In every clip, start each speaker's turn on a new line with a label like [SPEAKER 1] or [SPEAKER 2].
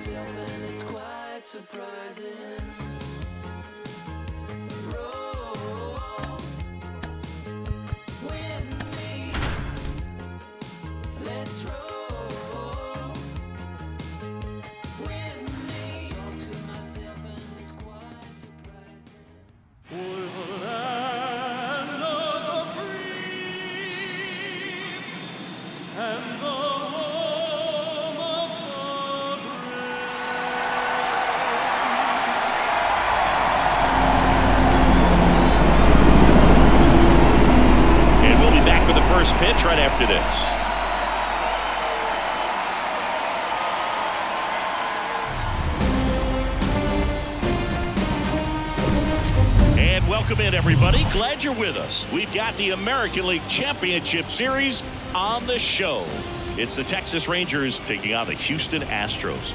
[SPEAKER 1] myself and it's quite surprising. Roll with me. Let's roll with me. Talk to myself and it's quite surprising.
[SPEAKER 2] Land of the free and the home of the brave.
[SPEAKER 3] And we'll be back with the first pitch right after this. And welcome in, everybody. Glad you're with us. We've got the American League Championship Series on the show. It's the Texas Rangers taking on the Houston Astros.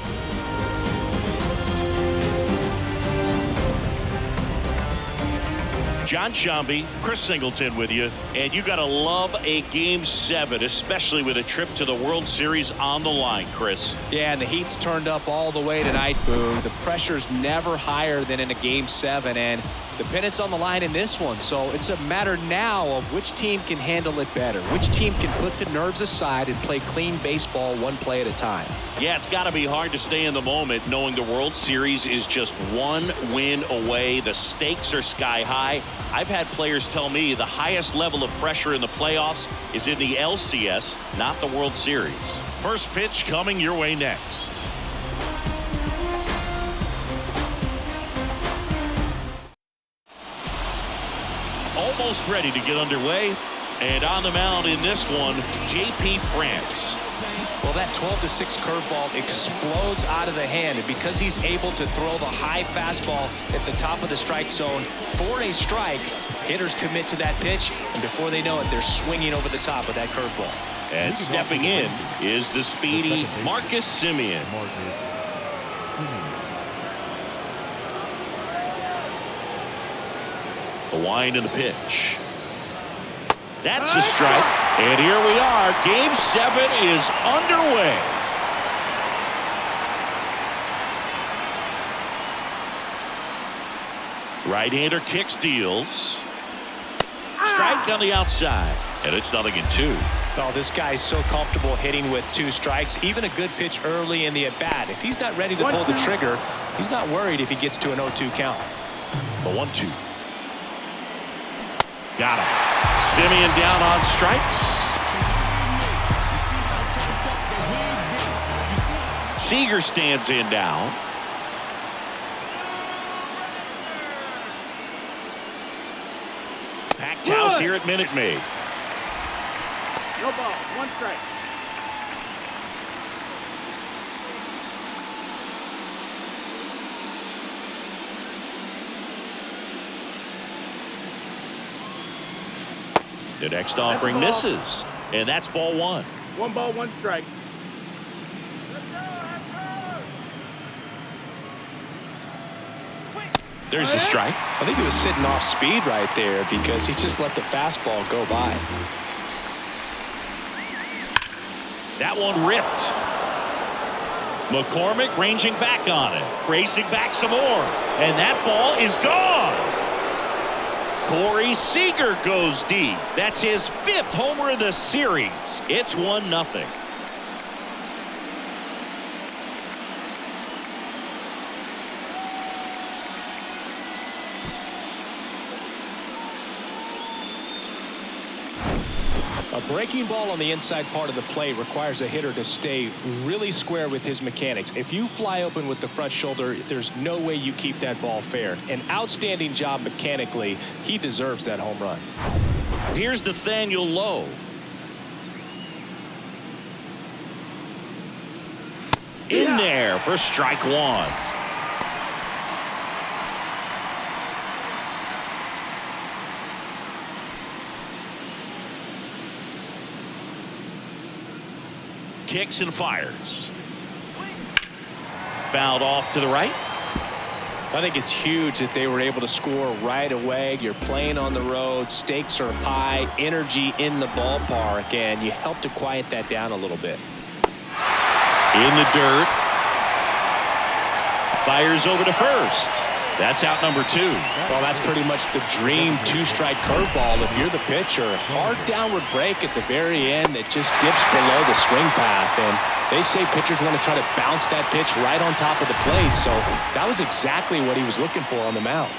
[SPEAKER 3] John Shambi, Chris Singleton with you, and you got to love a Game 7, especially with a trip to the World Series on the line, Chris.
[SPEAKER 4] Yeah, and the heat's turned up all the way tonight, Boo. The pressure's never higher than in a Game 7, and the pennant's on the line in this one. So it's a matter now of which team can handle it better, which team can put the nerves aside and play clean baseball one play at a time.
[SPEAKER 3] Yeah, it's got to be hard to stay in the moment knowing the World Series is just one win away. The stakes are sky high. I've had players tell me the highest level of pressure in the playoffs is in the LCS, not the World Series. First pitch coming your way next. Almost ready to get underway. And on the mound in this one, J.P. France.
[SPEAKER 4] Well, that 12-6 curveball explodes out of the hand, and because he's able to throw the high fastball at the top of the strike zone for a strike, hitters commit to that pitch, and before they know it, they're swinging over the top of that curveball.
[SPEAKER 3] And stepping in is the speedy Marcus Semien. The wind and the pitch. That's a strike. And here we are. Game 7 is underway. Right-hander kicks, deals. Strike on the outside. And it's 0-2.
[SPEAKER 4] Oh, this guy's so comfortable hitting with 2 strikes. Even a good pitch early in the at-bat. If he's not ready to pull the trigger, he's not worried if he gets to an 0-2 count.
[SPEAKER 3] The 1-2. Got him. Semien down on strikes. Seager stands in now. Packed house here at Minute Maid.
[SPEAKER 5] No ball, 1 strike.
[SPEAKER 3] The next offering misses, and that's ball 1.
[SPEAKER 5] 1 ball, 1 strike.
[SPEAKER 3] There's a strike.
[SPEAKER 4] I think he was sitting off speed right there because he just let the fastball go by.
[SPEAKER 3] That one ripped. McCormick ranging back on it, racing back some more, and that ball is gone. Corey Seager goes deep. That's his 5th homer of the series. It's 1-0.
[SPEAKER 4] A breaking ball on the inside part of the plate requires a hitter to stay really square with his mechanics. If you fly open with the front shoulder, there's no way you keep that ball fair. An outstanding job mechanically. He deserves that home run.
[SPEAKER 3] Here's Nathaniel Lowe. In there for strike 1. Kicks and fires. Fouled off to the right.
[SPEAKER 4] I think it's huge that they were able to score right away. You're playing on the road. Stakes are high. Energy in the ballpark. And you help to quiet that down a little bit.
[SPEAKER 3] In the dirt. Fires over to first. That's out number 2.
[SPEAKER 4] Well, that's pretty much the dream two-strike curveball if you're the pitcher. Hard downward break at the very end that just dips below the swing path. And they say pitchers want to try to bounce that pitch right on top of the plate. So that was exactly what he was looking for on the mound.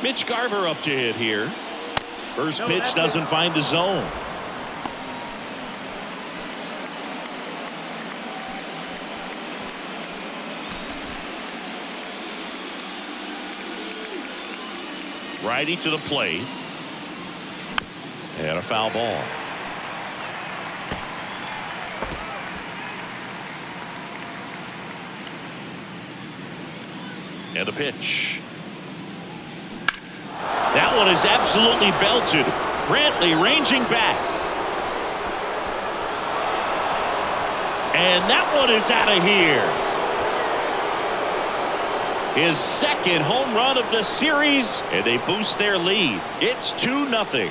[SPEAKER 3] Mitch Garver up to hit here. First pitch doesn't find the zone. Righty to the plate. And a foul ball. And a pitch. That one is absolutely belted. Brantley ranging back. And that one is out of here. His second home run of the series, and they boost their lead. It's 2-0.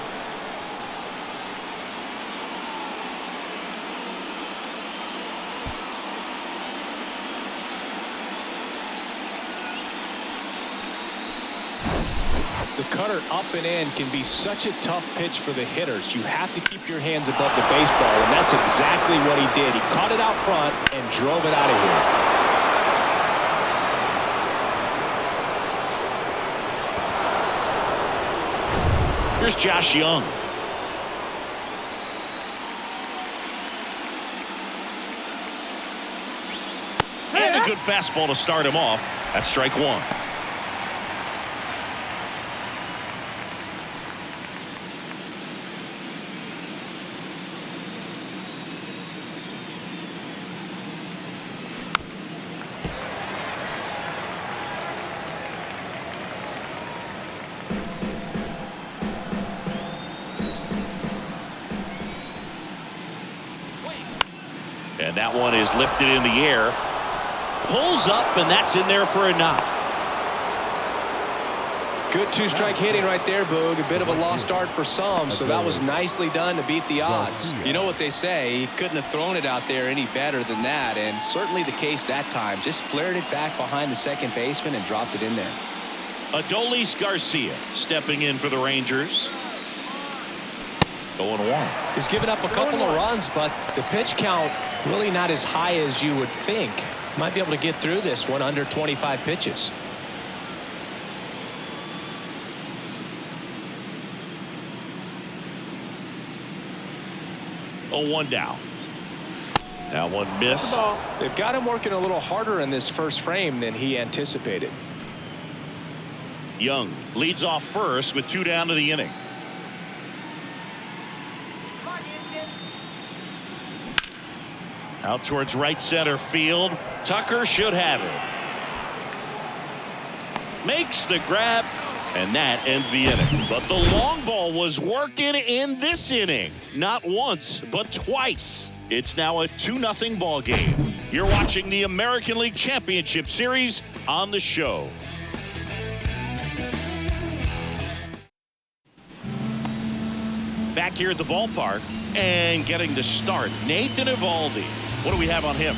[SPEAKER 4] The cutter up and in can be such a tough pitch for the hitters. You have to keep your hands above the baseball, and that's exactly what he did. He caught it out front and drove it out of here.
[SPEAKER 3] Here's Josh Young. And a good fastball to start him off. That's strike 1. And that one is lifted in the air. Pulls up, and that's in there for a knock.
[SPEAKER 4] Good two-strike hitting right there, Boog. A bit of a lost start for some, so that was nicely done to beat the odds. You know what they say, he couldn't have thrown it out there any better than that, and certainly the case that time. Just flared it back behind the second baseman and dropped it in there.
[SPEAKER 3] Adolis Garcia stepping in for the Rangers. 0-1.
[SPEAKER 4] He's given up a couple of runs, but the pitch count really not as high as you would think. Might be able to get through this one under 25 pitches.
[SPEAKER 3] Oh, 1 down. That one missed.
[SPEAKER 4] They've got him working a little harder in this first frame than he anticipated.
[SPEAKER 3] Young leads off first with 2 down to the inning. Out towards right center field. Tucker should have it. Makes the grab, and that ends the inning. But the long ball was working in this inning. Not once, but twice. It's now a 2-0 ball game. You're watching the American League Championship Series on the show. Back here at the ballpark and getting the start, Nathan Eovaldi. What do we have on him?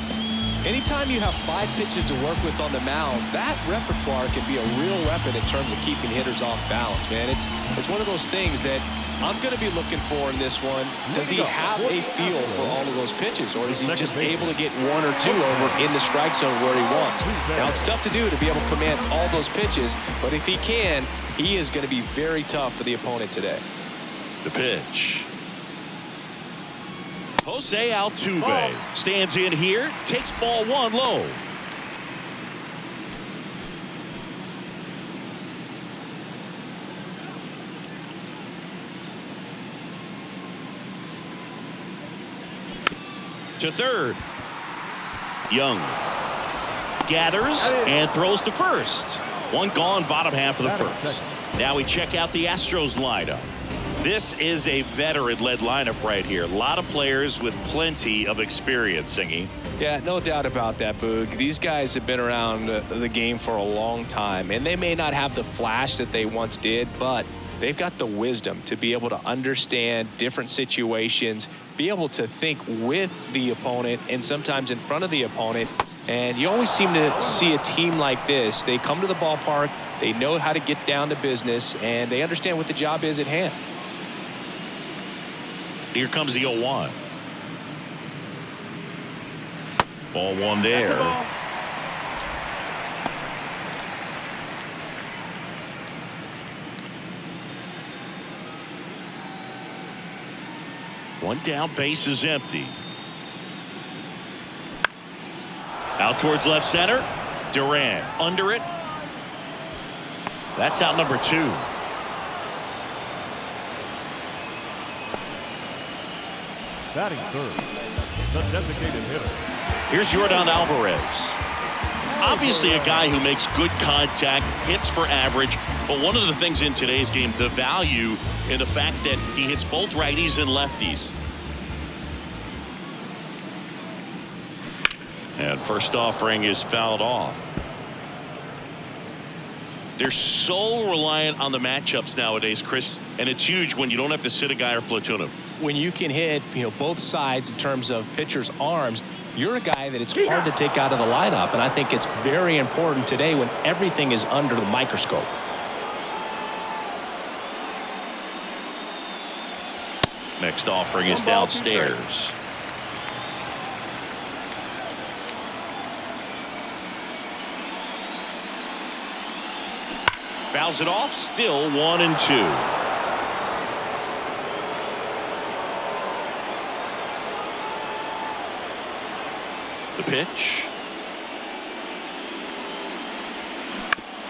[SPEAKER 4] Anytime you have 5 pitches to work with on the mound, that repertoire can be a real weapon in terms of keeping hitters off balance, man. It's one of those things that I'm going to be looking for in this one. Does he have a feel for all of those pitches, or is he just able to get 1 or 2 over in the strike zone where he wants? Now, it's tough to do to be able to command all those pitches, but if he can, he is going to be very tough for the opponent today.
[SPEAKER 3] The pitch. Jose Altuve stands in here, takes ball 1 low. To third. Young gathers and throws to first. 1 gone, bottom half of the first. Now we check out the Astros lineup. This is a veteran-led lineup right here. A lot of players with plenty of experience, Singy.
[SPEAKER 4] Yeah, no doubt about that, Boog. These guys have been around the game for a long time, and they may not have the flash that they once did, but they've got the wisdom to be able to understand different situations, be able to think with the opponent and sometimes in front of the opponent, And you always seem to see a team like this. They come to the ballpark, they know how to get down to business, and they understand what the job is at hand.
[SPEAKER 3] Here comes the 0-1. Ball one there. One down, base is empty. Out towards left center. Duran under it. That's out number 2.
[SPEAKER 2] Batting third, the designated hitter.
[SPEAKER 3] Here's Yordan Alvarez. Obviously a guy who makes good contact, hits for average, but one of the things in today's game, the value in the fact that he hits both righties and lefties. And first offering is fouled off. They're so reliant on the matchups nowadays, Chris, and it's huge when you don't have to sit a guy or platoon him.
[SPEAKER 4] When you can hit, both sides in terms of pitchers' arms, you're a guy that it's hard to take out of the lineup, and I think it's very important today when everything is under the microscope.
[SPEAKER 3] Next offering is downstairs. Fouls it off, still 1-2. The pitch.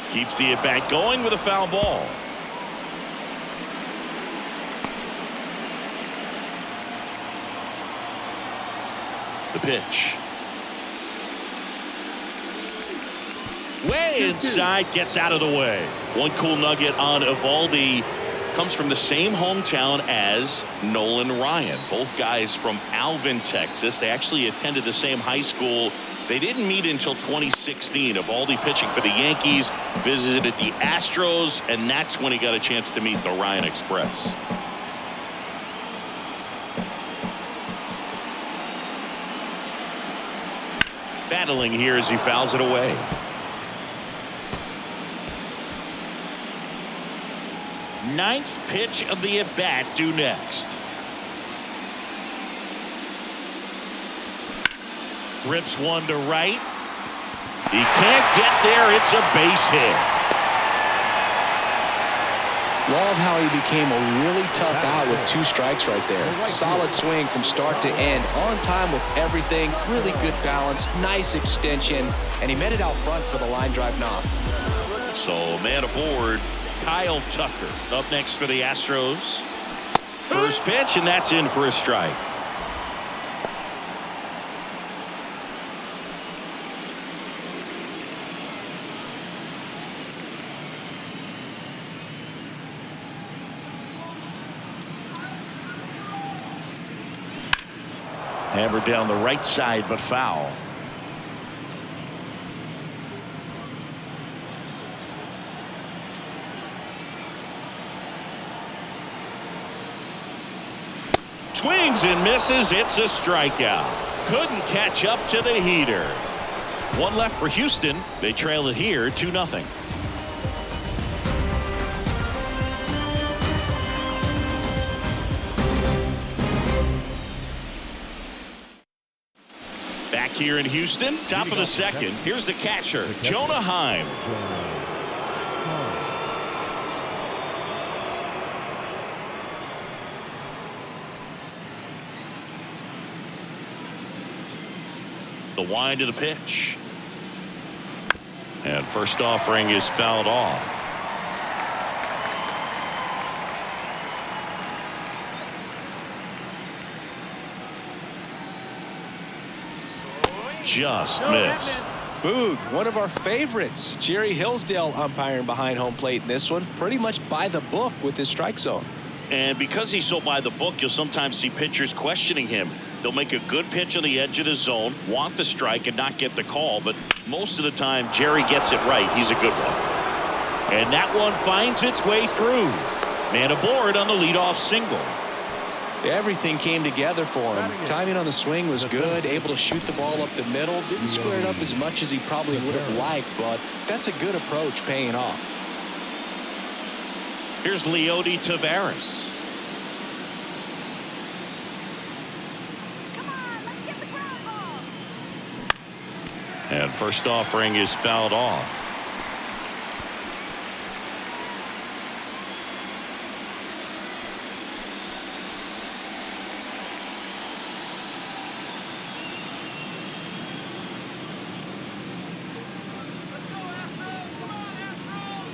[SPEAKER 3] Keeps the at-bat going with a foul ball. The pitch. Way inside, gets out of the way. One cool nugget on Eovaldi comes from the same hometown as Nolan Ryan. Both guys from Alvin, Texas. They actually attended the same high school. They didn't meet until 2016. Eovaldi pitching for the Yankees, visited the Astros, and that's when he got a chance to meet the Ryan Express. Battling here as he fouls it away. Ninth pitch of the at-bat due next. Rips one to right. He can't get there. It's a base hit.
[SPEAKER 4] Love how he became a really tough out with 2 strikes right there. Solid swing from start to end. On time with everything. Really good balance. Nice extension. And he met it out front for the line drive knock.
[SPEAKER 3] So man aboard. Kyle Tucker up next for the Astros. First pitch, and that's in for a strike. Hammered down the right side, but foul. Swings and misses. It's a strikeout. Couldn't catch up to the heater. One left for Houston. They trail it here 2-0. Back here in Houston, top of the second. Here's the catcher, Jonah Heim. The wind of the pitch. And first offering is fouled off. Just missed.
[SPEAKER 4] Boog, one of our favorites. Jerry Hillsdale umpiring behind home plate in this one. Pretty much by the book with his strike zone.
[SPEAKER 3] And because he's so by the book, you'll sometimes see pitchers questioning him. They'll make a good pitch on the edge of the zone, want the strike, and not get the call. But most of the time, Jerry gets it right. He's a good one. And that one finds its way through. Man aboard on the leadoff single.
[SPEAKER 4] Everything came together for him. Timing on the swing was good, able to shoot the ball up the middle. Didn't square it up as much as he probably would have liked, but that's a good approach paying off.
[SPEAKER 3] Here's Leody Taveras. And first offering is fouled off.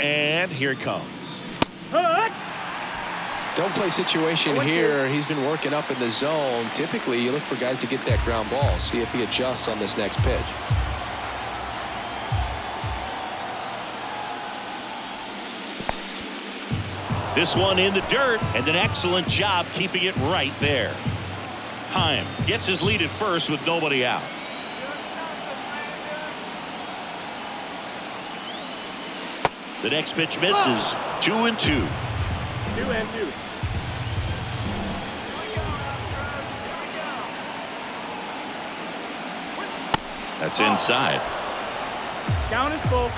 [SPEAKER 3] And here it comes.
[SPEAKER 4] Don't play situation here. He's been working up in the zone. Typically, you look for guys to get that ground ball. See if he adjusts on this next pitch.
[SPEAKER 3] This one in the dirt, and an excellent job keeping it right there. Heim gets his lead at first with nobody out. The next pitch misses. 2-2.
[SPEAKER 5] 2-2.
[SPEAKER 3] That's inside.
[SPEAKER 5] Count is full.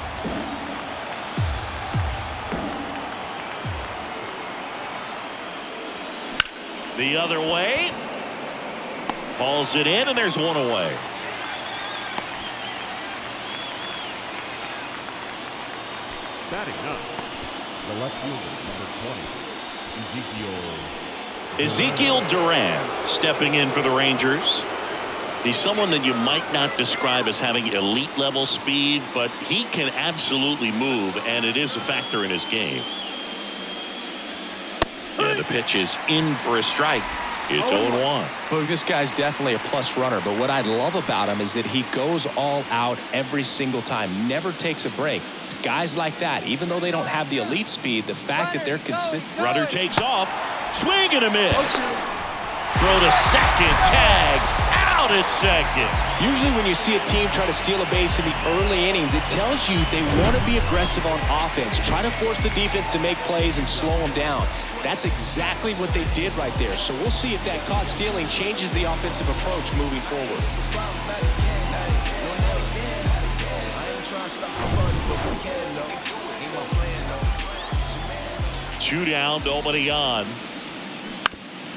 [SPEAKER 3] The other way. Balls it in, and there's one away.
[SPEAKER 2] Batting up, the left fielder, number 20,
[SPEAKER 3] Ezekiel Duran stepping in for the Rangers. He's someone that you might not describe as having elite level speed, but he can absolutely move, and it is a factor in his game. Yeah, the pitch is in for a strike. It's 0-1.
[SPEAKER 4] Look, this guy's definitely a plus runner, but what I love about him is that he goes all out every single time, never takes a break. It's guys like that, even though they don't have the elite speed, the fact that they're consistent.
[SPEAKER 3] Runner takes off. Swing and a miss. Throw to second. Tag. Out at second.
[SPEAKER 4] Usually when you see a team try to steal a base in the early innings, it tells you they want to be aggressive on offense, try to force the defense to make plays and slow them down. That's exactly what they did right there. So we'll see if that caught stealing changes the offensive approach moving forward.
[SPEAKER 3] Two down, nobody on.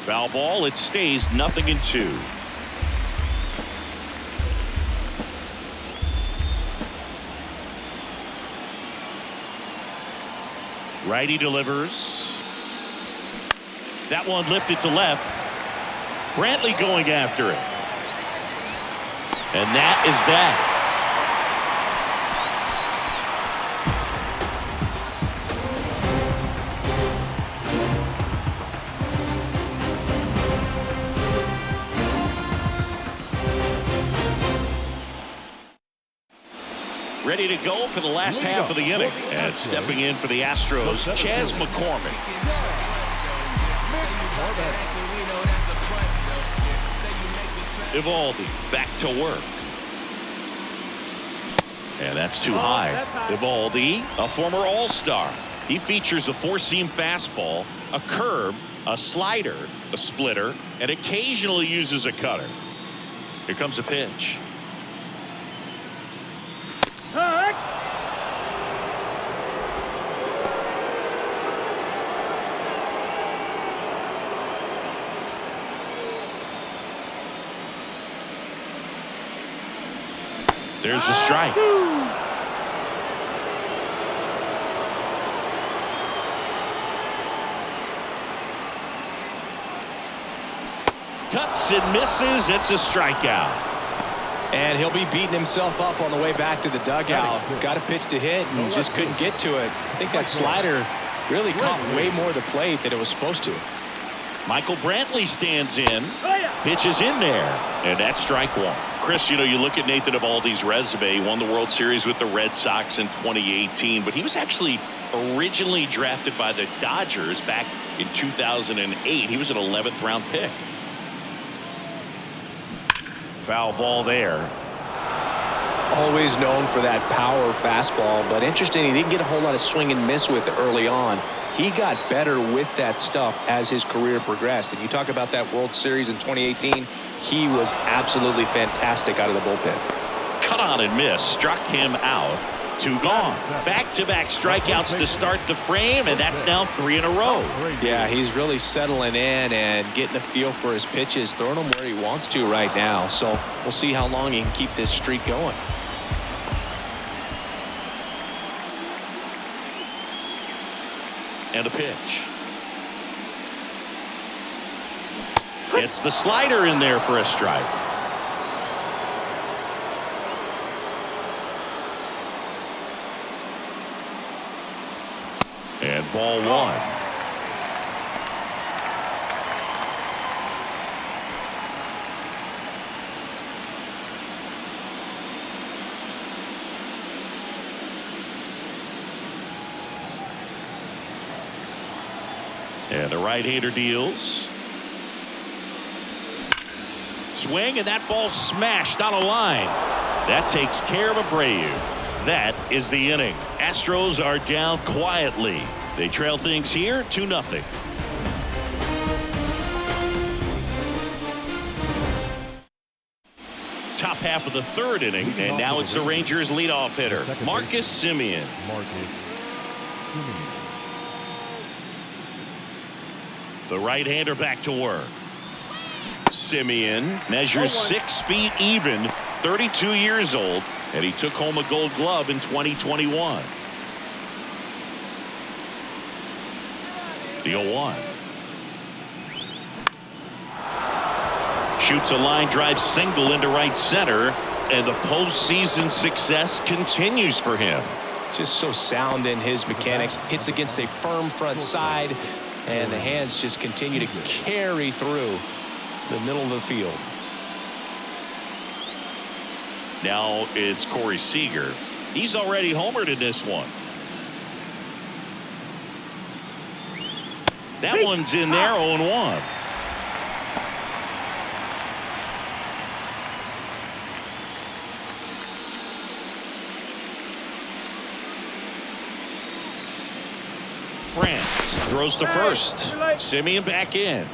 [SPEAKER 3] Foul ball, it stays 0-2. Righty delivers. That one lifted to left. Brantley going after it. And that is that. Ready to go for the last half of the inning. And stepping in for the Astros, Chas McCormick. Eovaldi back to work. And that's too high. Eovaldi, a former All-Star. He features a four-seam fastball, a curve, a slider, a splitter, and occasionally uses a cutter. Here comes a pitch. There's the strike. Cuts and misses. It's a strikeout.
[SPEAKER 4] And he'll be beating himself up on the way back to the dugout. Got a pitch to hit and just couldn't get to it. I think that slider really caught way more of the plate than it was supposed to.
[SPEAKER 3] Michael Brantley stands in. Pitch is in there. And that's strike one. Chris, you know, you look at Nathan Eovaldi's resume. He won the World Series with the Red Sox in 2018, but he was actually originally drafted by the Dodgers back in 2008. He was an 11th round pick. Foul ball there.
[SPEAKER 4] Always known for that power fastball, but interesting, he didn't get a whole lot of swing and miss with it early on. he got better with that stuff as his career progressed. And you talk about that World Series in 2018, he was absolutely fantastic out of the bullpen.
[SPEAKER 3] Cut on and miss, struck him out. 2 gone. Back-to-back strikeouts to start the frame, and that's now 3 in a row.
[SPEAKER 4] Yeah, he's really settling in and getting a feel for his pitches, throwing them where he wants to right now. So we'll see how long he can keep this streak going.
[SPEAKER 3] And a pitch. It's the slider in there for a strike. And ball 1. And the right-hander deals. Swing, and that ball smashed on a line. That takes care of Abreu. That is the inning. Astros are down quietly. They trail things here 2-0. Top half of the 3rd inning, and now it's the Rangers leadoff hitter, Marcus Semien. The right-hander back to work. Semien measures 6 feet even, 32 years old, and he took home a Gold Glove in 2021. The 0-1. Shoots a line drive single into right center, and the postseason success continues for him.
[SPEAKER 4] Just so sound in his mechanics. Hits against a firm front side, and the hands just continue to carry through the middle of the field.
[SPEAKER 3] Now it's Corey Seager. He's already homered in this one. That one's in there, 0-1. France throws to first. Semien back in.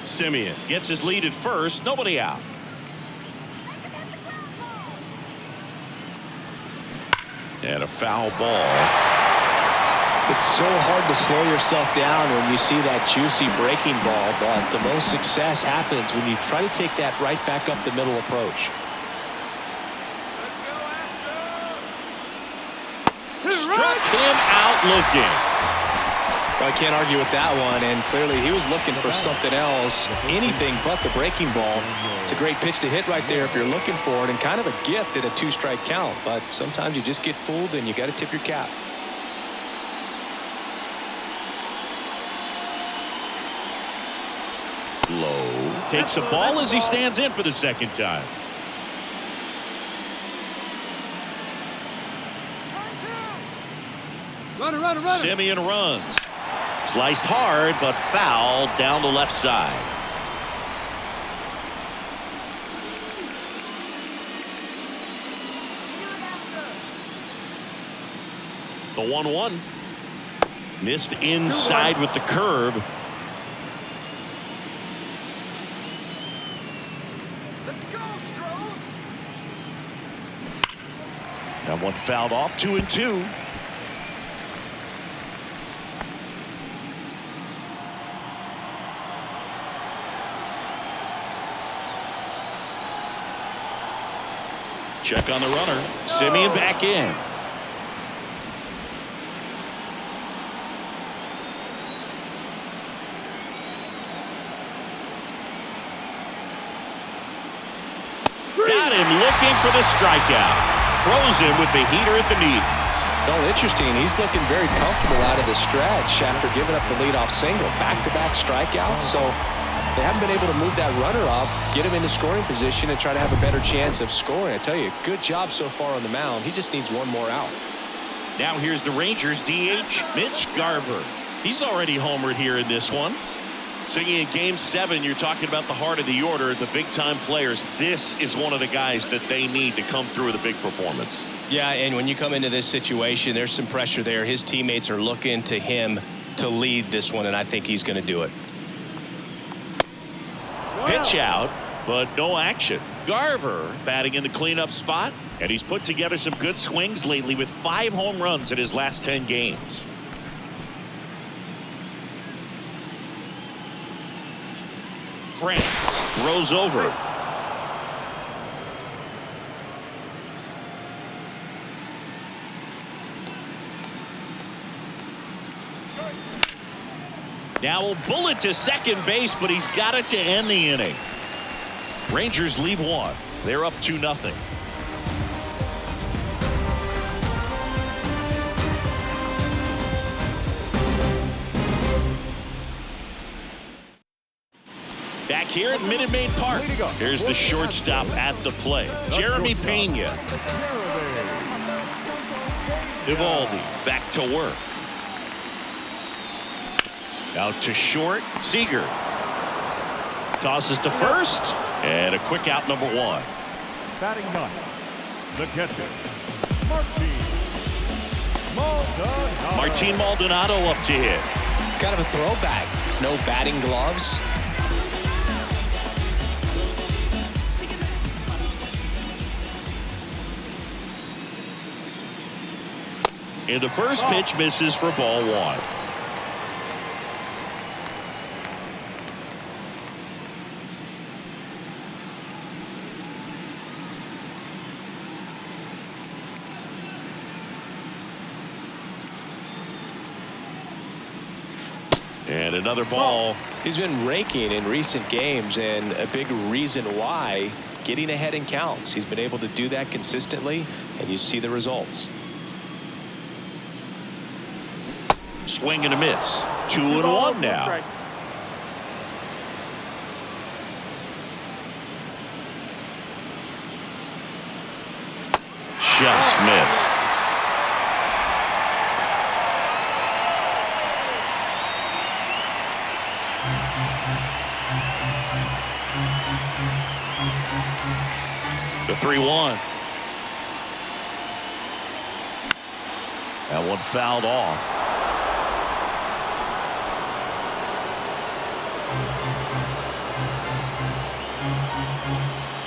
[SPEAKER 3] Semien gets his lead at first. Nobody out. And a foul ball.
[SPEAKER 4] It's so hard to slow yourself down when you see that juicy breaking ball, but the most success happens when you try to take that right back up the middle approach.
[SPEAKER 3] Struck him out looking.
[SPEAKER 4] Well, I can't argue with that one, and clearly he was looking for something else, anything but the breaking ball. It's a great pitch to hit right there if you're looking for it, and kind of a gift at a 2-strike count, but sometimes you just get fooled and you got to tip your cap.
[SPEAKER 3] Low takes a ball as he stands in for the 2nd time.
[SPEAKER 6] Runner.
[SPEAKER 3] Semien runs. Sliced hard, but foul down the left side. The 1-1. Missed inside with the curve. That one fouled off, 2-2. Check on the runner. Semien back in. Got him looking for the strikeout. Froze him with the heater at the knees.
[SPEAKER 4] Well, interesting. He's looking very comfortable out of the stretch after giving up the leadoff single. Back-to-back strikeouts, so they haven't been able to move that runner up, get him into scoring position, and try to have a better chance of scoring. I tell you, good job so far on the mound. He just needs one more out.
[SPEAKER 3] Now here's the Rangers DH, Mitch Garver. He's already homered here in this one. Singing in Game 7, you're talking about the heart of the order, the big-time players. This is one of the guys that they need to come through with a big performance.
[SPEAKER 6] Yeah, and when you come into this situation, there's some pressure there. His teammates are looking to him to lead this one, and I think he's going to do it.
[SPEAKER 3] Pitch out, but no action. Garver batting in the cleanup spot, and he's put together some good swings lately with 5 home runs in his last 10 games. France throws over. Now a bullet to second base, but he's got it to end the inning. Rangers leave 1. They're up 2-0. Back here at Minute Maid Park. Here's the shortstop at the plate, Jeremy Pena. Eovaldi back to work. Out to short, Seager. Tosses to first, and a quick out, number 1.
[SPEAKER 2] Batting 9th, the catcher,
[SPEAKER 3] Martin Maldonado up to hit.
[SPEAKER 4] Kind of a throwback. No batting gloves.
[SPEAKER 3] And the first pitch misses for ball 1. And another ball.
[SPEAKER 4] He's been raking in recent games, and a big reason why, getting ahead in counts. He's been able to do that consistently, and you see the results.
[SPEAKER 3] Swing and a miss. 2-1 now. Just missed. The 3-1. That one fouled off.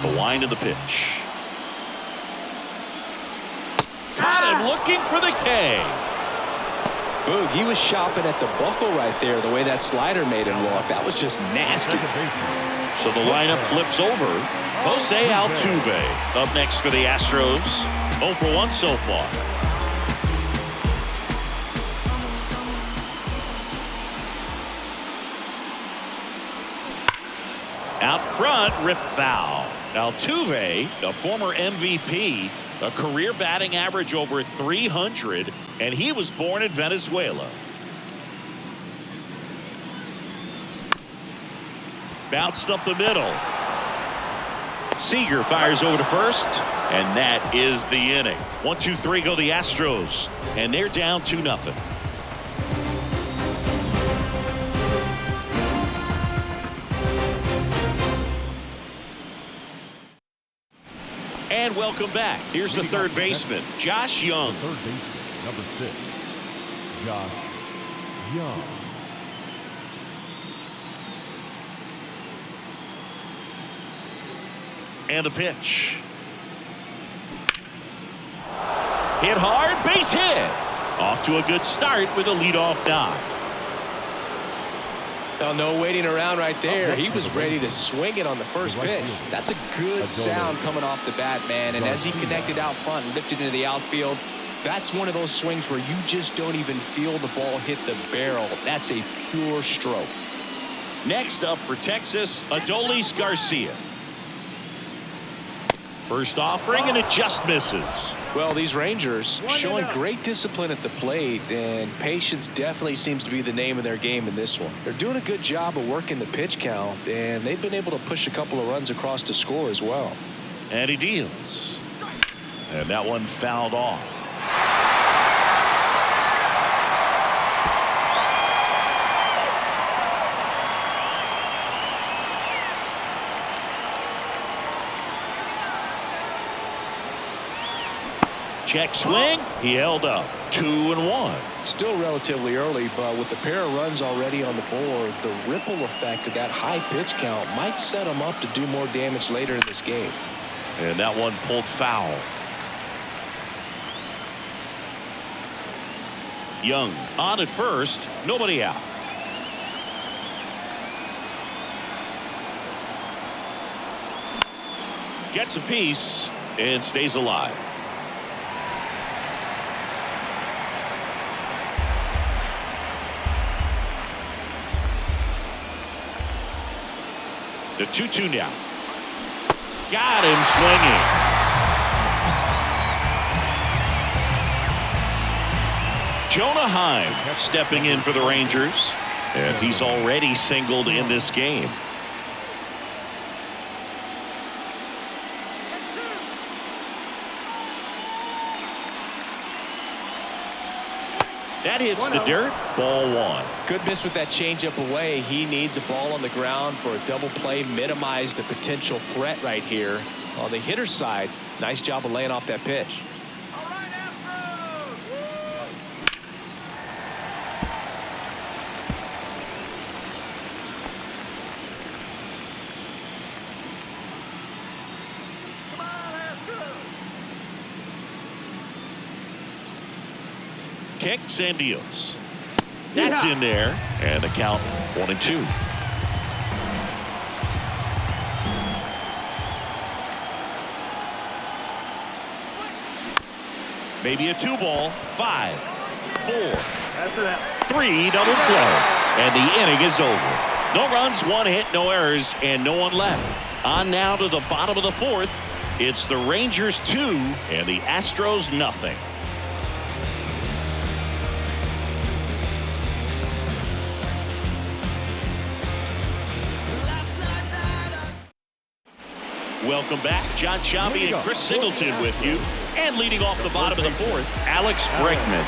[SPEAKER 3] The wind of the pitch. Caught him looking for the K.
[SPEAKER 4] Boog, he was shopping at the buckle right there, the way that slider made him look. That was just nasty.
[SPEAKER 3] So the lineup flips over. Jose Altuve up next for the Astros. 0 for 1 so far. Out front, rip foul. Altuve, a former MVP, a career batting average over 300, and he was born in Venezuela. Bounced up the middle. Seager fires over to first, and that is the inning. 1-2-3 go the Astros, and they're down 2-0. And welcome back. Here's the third baseman, Josh Young.
[SPEAKER 2] Third baseman, number 6, Josh Young.
[SPEAKER 3] And the pitch. Hit hard, base hit. Off to a good start with a leadoff dive.
[SPEAKER 4] Oh, no waiting around right there. He was ready to swing it on the first pitch. That's a good sound coming off the bat, man. And as he connected out front and lifted into the outfield, that's one of those swings where you just don't even feel the ball hit the barrel. That's a pure stroke.
[SPEAKER 3] Next up for Texas, Adolis Garcia. First offering, and it just misses.
[SPEAKER 4] Well, these Rangers showing great discipline at the plate, and patience definitely seems to be the name of their game in this one. They're doing a good job of working the pitch count, and they've been able to push a couple of runs across to score as well.
[SPEAKER 3] And he deals. And that one fouled off. Check swing. He held up. 2-1.
[SPEAKER 6] Still relatively early, but with the pair of runs already on the board, the ripple effect of that high pitch count might set him up to do more damage later in this game.
[SPEAKER 3] And that one pulled foul. Young on at first, nobody out. Gets a piece and stays alive. The 2-2 now. Got him swinging. Jonah Heim stepping in for the Rangers, and he's already singled in this game. That hits the dirt. Ball 1.
[SPEAKER 6] Good miss with that changeup away. He needs a ball on the ground for a double play. Minimize the potential threat right here. On the hitter's side, nice job of laying off that pitch.
[SPEAKER 3] Kicks and deals. That's in there, and the count 1-2. Maybe a 2-ball. 5, 4, 3, double play, and the inning is over. No runs, 1 hit, no errors, and no one left. On now to the bottom of the 4th. It's the Rangers 2 and the Astros nothing. Welcome back. John Sciambi and Chris Singleton with you. And leading off the bottom of the 4th, Alex Bregman.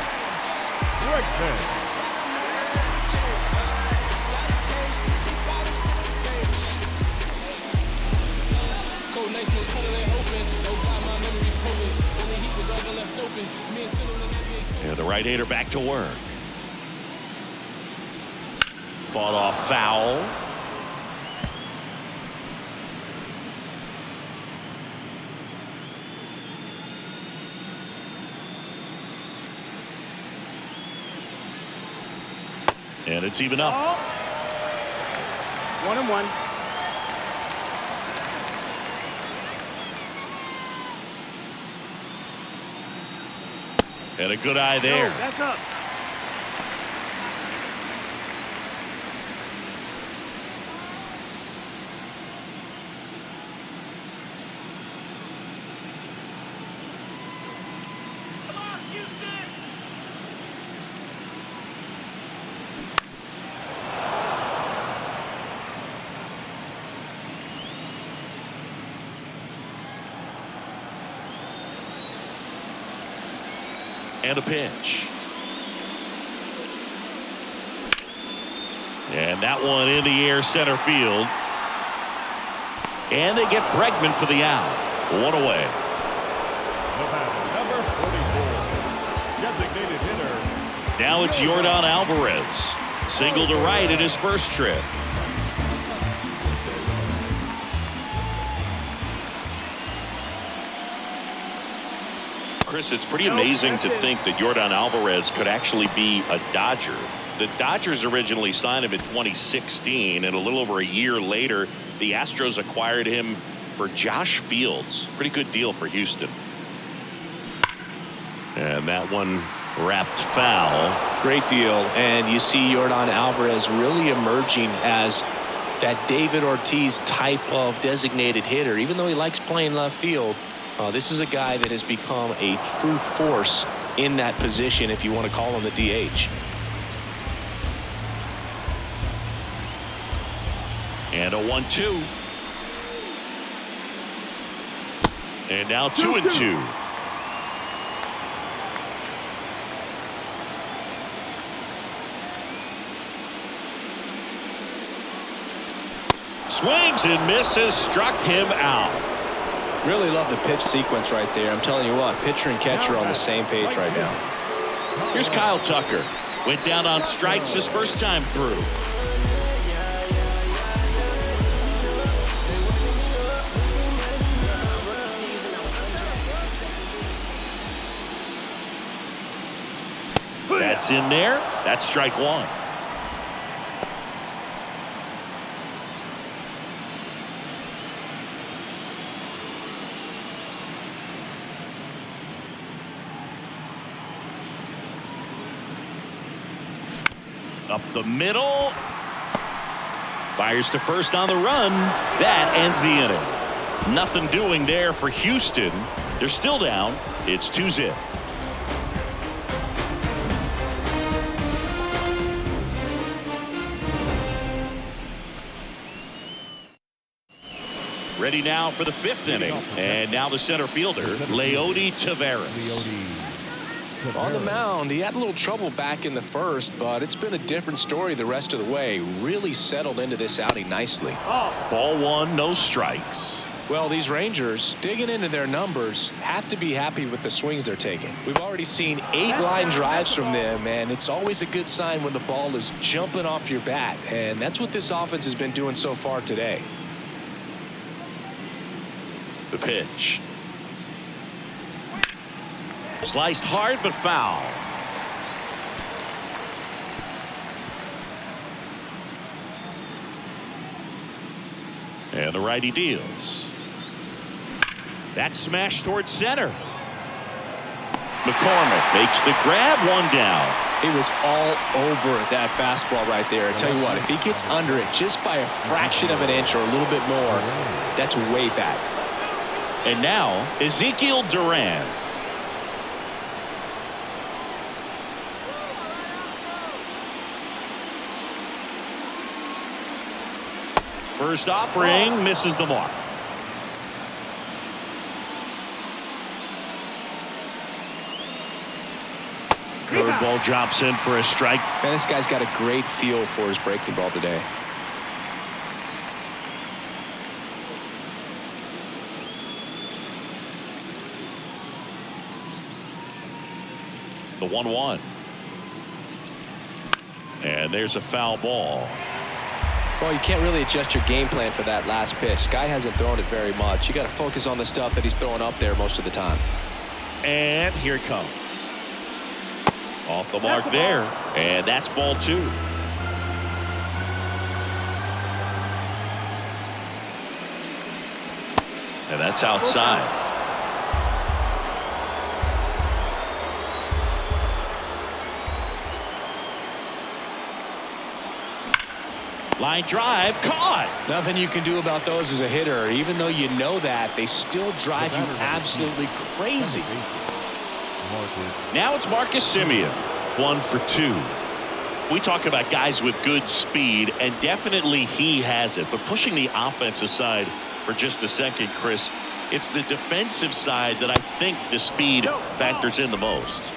[SPEAKER 3] And the right-hander back to work. Fought off foul. And it's even up.
[SPEAKER 5] 1-1.
[SPEAKER 3] And a good eye there.
[SPEAKER 5] That's up.
[SPEAKER 3] And a pitch. And that one in the air center field. And they get Bregman for the out. 1 away.
[SPEAKER 2] Number 44, designated hitter.
[SPEAKER 3] Now it's Yordan Alvarez. Single to right in his first trip. Chris, it's pretty amazing to think that Yordan Alvarez could actually be a Dodger. The Dodgers originally signed him in 2016, and a little over a year later, the Astros acquired him for Josh Fields. Pretty good deal for Houston. And that one wrapped foul.
[SPEAKER 6] Great deal. And you see Yordan Alvarez really emerging as that David Ortiz type of designated hitter. Even though he likes playing left field, this is a guy that has become a true force in that position, if you want to call him the DH.
[SPEAKER 3] And a 1-2. And now 2-2. Swings and misses, struck him out.
[SPEAKER 4] Really love the pitch sequence right there. I'm telling you what, pitcher and catcher are on the same page right now.
[SPEAKER 3] Here's Kyle Tucker. Went down on strikes his first time through. That's in there. That's strike one. Up the middle. Fires to first on the run. That ends the inning. Nothing doing there for Houston. They're still down. It's 2-0. Ready now for the fifth inning. And now the center fielder, Leody Taveras.
[SPEAKER 6] On the mound, he had a little trouble back in the first, but it's been a different story the rest of the way. Really settled into this outing nicely.
[SPEAKER 3] Ball one, no strikes.
[SPEAKER 6] Well, these Rangers, digging into their numbers, have to be happy with the swings they're taking. We've already seen 8 line drives from them, and it's always a good sign when the ball is jumping off your bat. And that's what this offense has been doing so far today.
[SPEAKER 3] The pitch. Sliced hard but foul. And the righty deals. That's smashed towards center. McCormick makes the grab, one down.
[SPEAKER 6] He was all over that fastball right there. I tell you what, if he gets under it just by a fraction of an inch or a little bit more, that's way back.
[SPEAKER 3] And now Ezekiel Duran. First offering misses the mark. Curveball drops in for a strike.
[SPEAKER 6] Man, this guy's got a great feel for his breaking ball today.
[SPEAKER 3] The 1-1. And there's a foul ball.
[SPEAKER 6] Well, you can't really adjust your game plan for that last pitch. Guy hasn't thrown it very much. You got to focus on the stuff that he's throwing up there most of the time.
[SPEAKER 3] And here it comes. Off the mark there. And that's ball 2. And that's outside. Line drive, caught.
[SPEAKER 6] Nothing you can do about those as a hitter. Even though you know that, they still drive you absolutely crazy.
[SPEAKER 3] Now it's Marcus Semien, 1 for 2. We talk about guys with good speed, and definitely he has it. But pushing the offense aside for just a second, Chris, it's the defensive side that I think the speed factors in the most.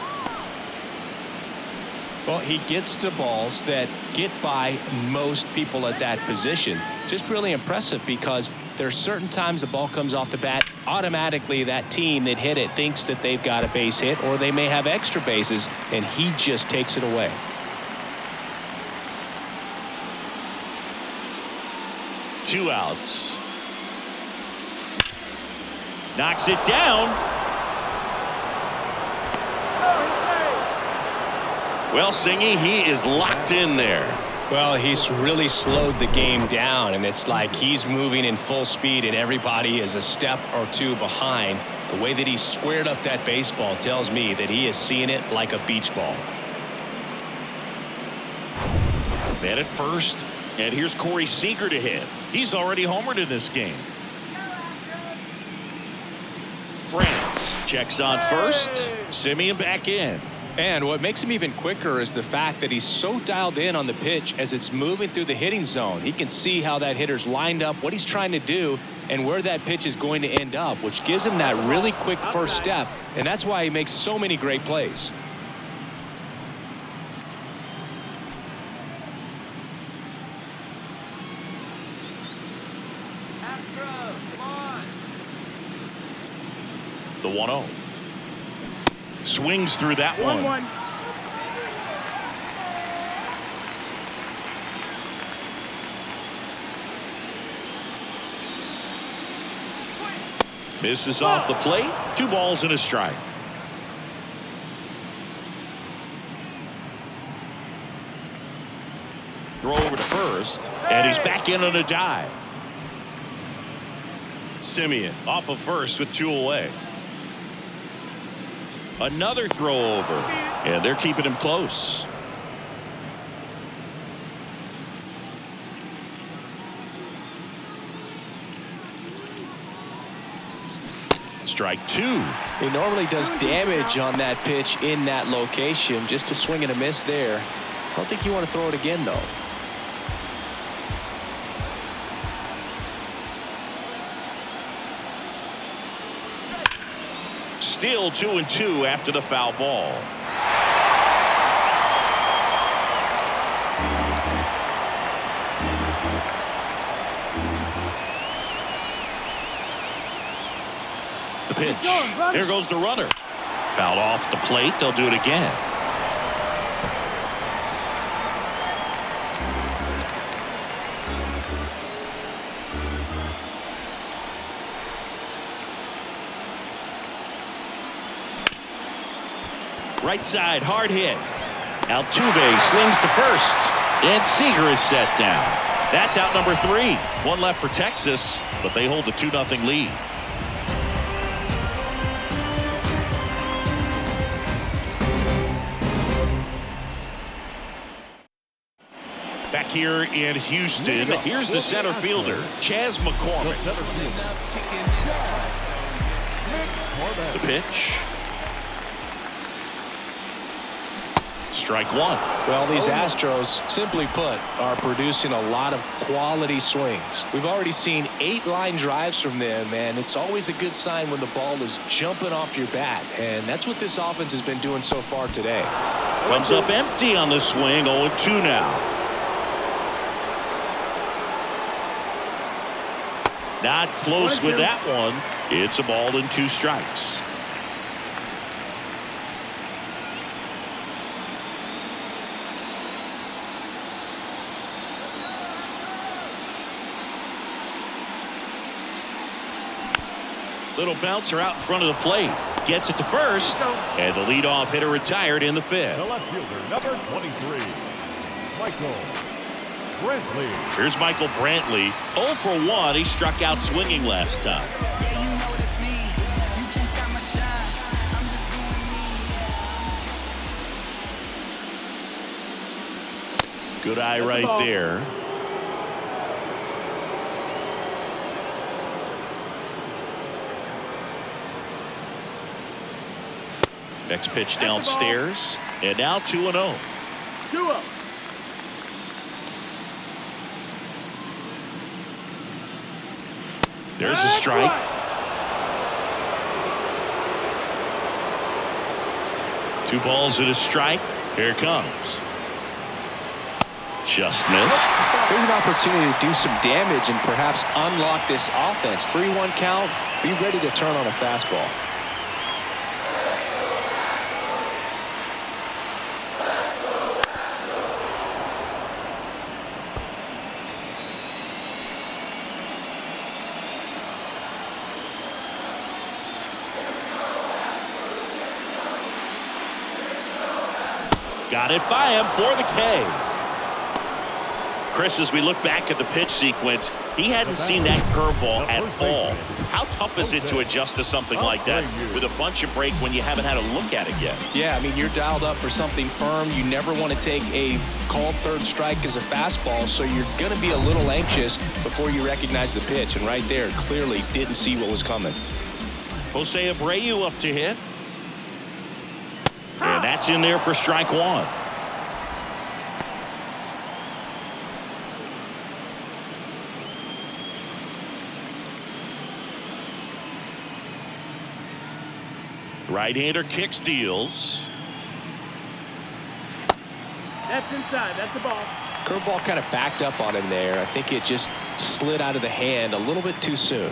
[SPEAKER 6] Well, he gets to balls that get by most people at that position. Just really impressive because there's certain times the ball comes off the bat, automatically that team that hit it thinks that they've got a base hit or they may have extra bases, and he just takes it away.
[SPEAKER 3] Two outs. Knocks it down. Well, Singy, he is locked in there.
[SPEAKER 6] Well, he's really slowed the game down, and it's like he's moving in full speed and everybody is a step or two behind. The way that he squared up that baseball tells me that he is seeing it like a beach ball.
[SPEAKER 3] Man at first, and here's Corey Seager to hit. He's already homered in this game. France checks on first. Semien back in.
[SPEAKER 6] And what makes him even quicker is the fact that he's so dialed in on the pitch as it's moving through the hitting zone. He can see how that hitter's lined up, what he's trying to do, and where that pitch is going to end up, which gives him that really quick first step, and that's why he makes so many great plays.
[SPEAKER 1] Astros, come on.
[SPEAKER 3] The 1-0. Swings through that one.
[SPEAKER 5] 1-1.
[SPEAKER 3] Misses off the plate. 2 balls and a strike. Throw over to first, and he's back in on a dive. Simeon off of first with 2 away. Another throw over, and they're keeping him close. Strike 2.
[SPEAKER 6] He normally does damage on that pitch in that location. Just a swing and a miss there. I don't think you want to throw it again, though.
[SPEAKER 3] Still 2-2 after the foul ball. The pitch. There goes the runner. Fouled off the plate. They'll do it again. Right side, hard hit. Altuve slings to first, and Seager is set down. That's out number 3. 1 left for Texas, but they hold the 2-0 lead. Back here in Houston, here's the center fielder, Chas McCormick. The pitch. Strike 1.
[SPEAKER 6] Well, these Astros, simply put, are producing a lot of quality swings. We've already seen 8 line drives from them, and it's always a good sign when the ball is jumping off your bat, and that's what this offense has been doing so far today.
[SPEAKER 3] Comes up empty on the swing, 0-2 now. Not close with that one. It's a ball and 2 strikes. Little bouncer out in front of the plate. Gets it to first. And the leadoff hitter retired in the 5th.
[SPEAKER 2] The left fielder, number 23, Michael Brantley.
[SPEAKER 3] Here's Michael Brantley. 0 for 1. He struck out swinging last time. Good eye right there. Next pitch downstairs, and now 2-0.
[SPEAKER 5] 2-0.
[SPEAKER 3] There's a strike. Two balls and a strike. Here it comes. Just missed.
[SPEAKER 6] Here's an opportunity to do some damage and perhaps unlock this offense. 3-1 count. Be ready to turn on a fastball.
[SPEAKER 3] Got it by him for the K. Chris, as we look back at the pitch sequence, he hadn't seen that curveball at all. How tough is it to adjust to something like that with a bunch of break when you haven't had a look at it yet?
[SPEAKER 6] Yeah, I mean, you're dialed up for something firm. You never want to take a called third strike as a fastball, so you're going to be a little anxious before you recognize the pitch. And right there, clearly didn't see what was coming.
[SPEAKER 3] Jose Abreu up to hit. And that's in there for strike 1. Right-hander kick steals.
[SPEAKER 5] That's inside. That's the ball.
[SPEAKER 6] Curveball kind of backed up on him there. I think it just slid out of the hand a little bit too soon.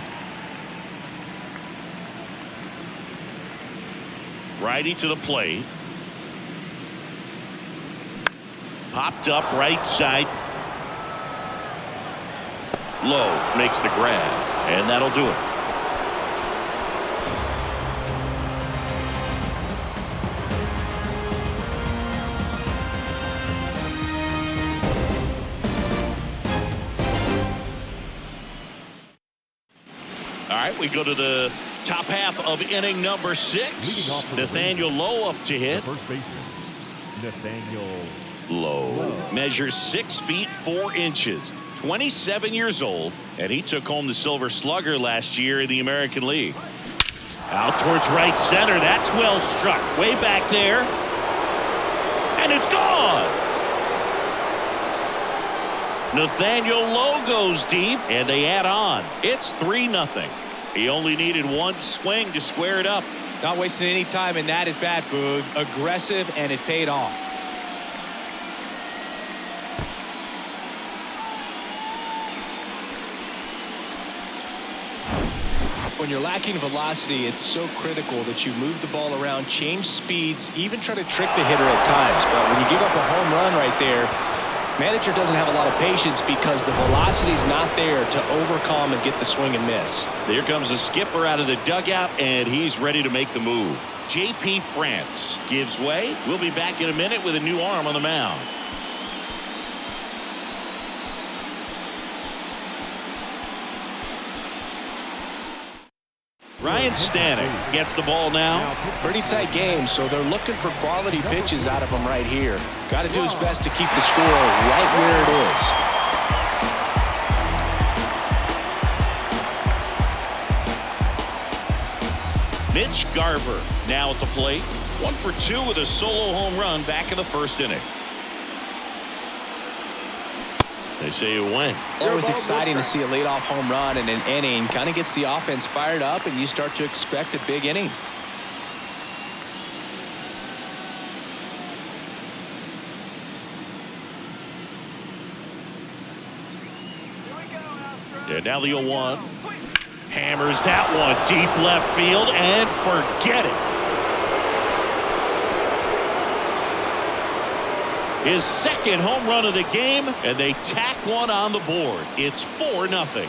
[SPEAKER 3] Righty to the plate. Popped up right side. Low makes the grab, and that'll do it. All right, we go to the top half of inning number 6. Nathaniel Lowe up to hit.
[SPEAKER 2] First baseman, Nathaniel
[SPEAKER 3] Lowe measures 6 feet 4 inches, 27 years old, and he took home the Silver Slugger last year in the American League. Out towards right center. That's well struck. Way back there. And it's gone. Nathaniel Lowe goes deep, and they add on. It's 3-0. He only needed one swing to square it up.
[SPEAKER 4] Not wasting any time in that at bat, Boog. Aggressive, and it paid off. When you're lacking velocity, it's so critical that you move the ball around, change speeds, even try to trick the hitter at times. But when you give up a home run right there, manager doesn't have a lot of patience because the velocity's not there to overcome and get the swing and miss.
[SPEAKER 3] There comes the skipper out of the dugout, and he's ready to make the move. J.P. France gives way. We'll be back in a minute with a new arm on the mound. Ryan Stanek gets the ball now.
[SPEAKER 4] Pretty tight game, so they're looking for quality pitches out of him right here. Got to do his best to keep the score right where it is.
[SPEAKER 3] Mitch Garver now at the plate. 1 for 2 with a solo home run back in the first inning. They say it went.
[SPEAKER 4] Always exciting to see a leadoff home run in an inning. Kind of gets the offense fired up, and you start to expect a big inning.
[SPEAKER 3] And now the 0-1. Hammers that one deep left field, and forget it. His second home run of the game, and they tack one on the board. It's 4-0.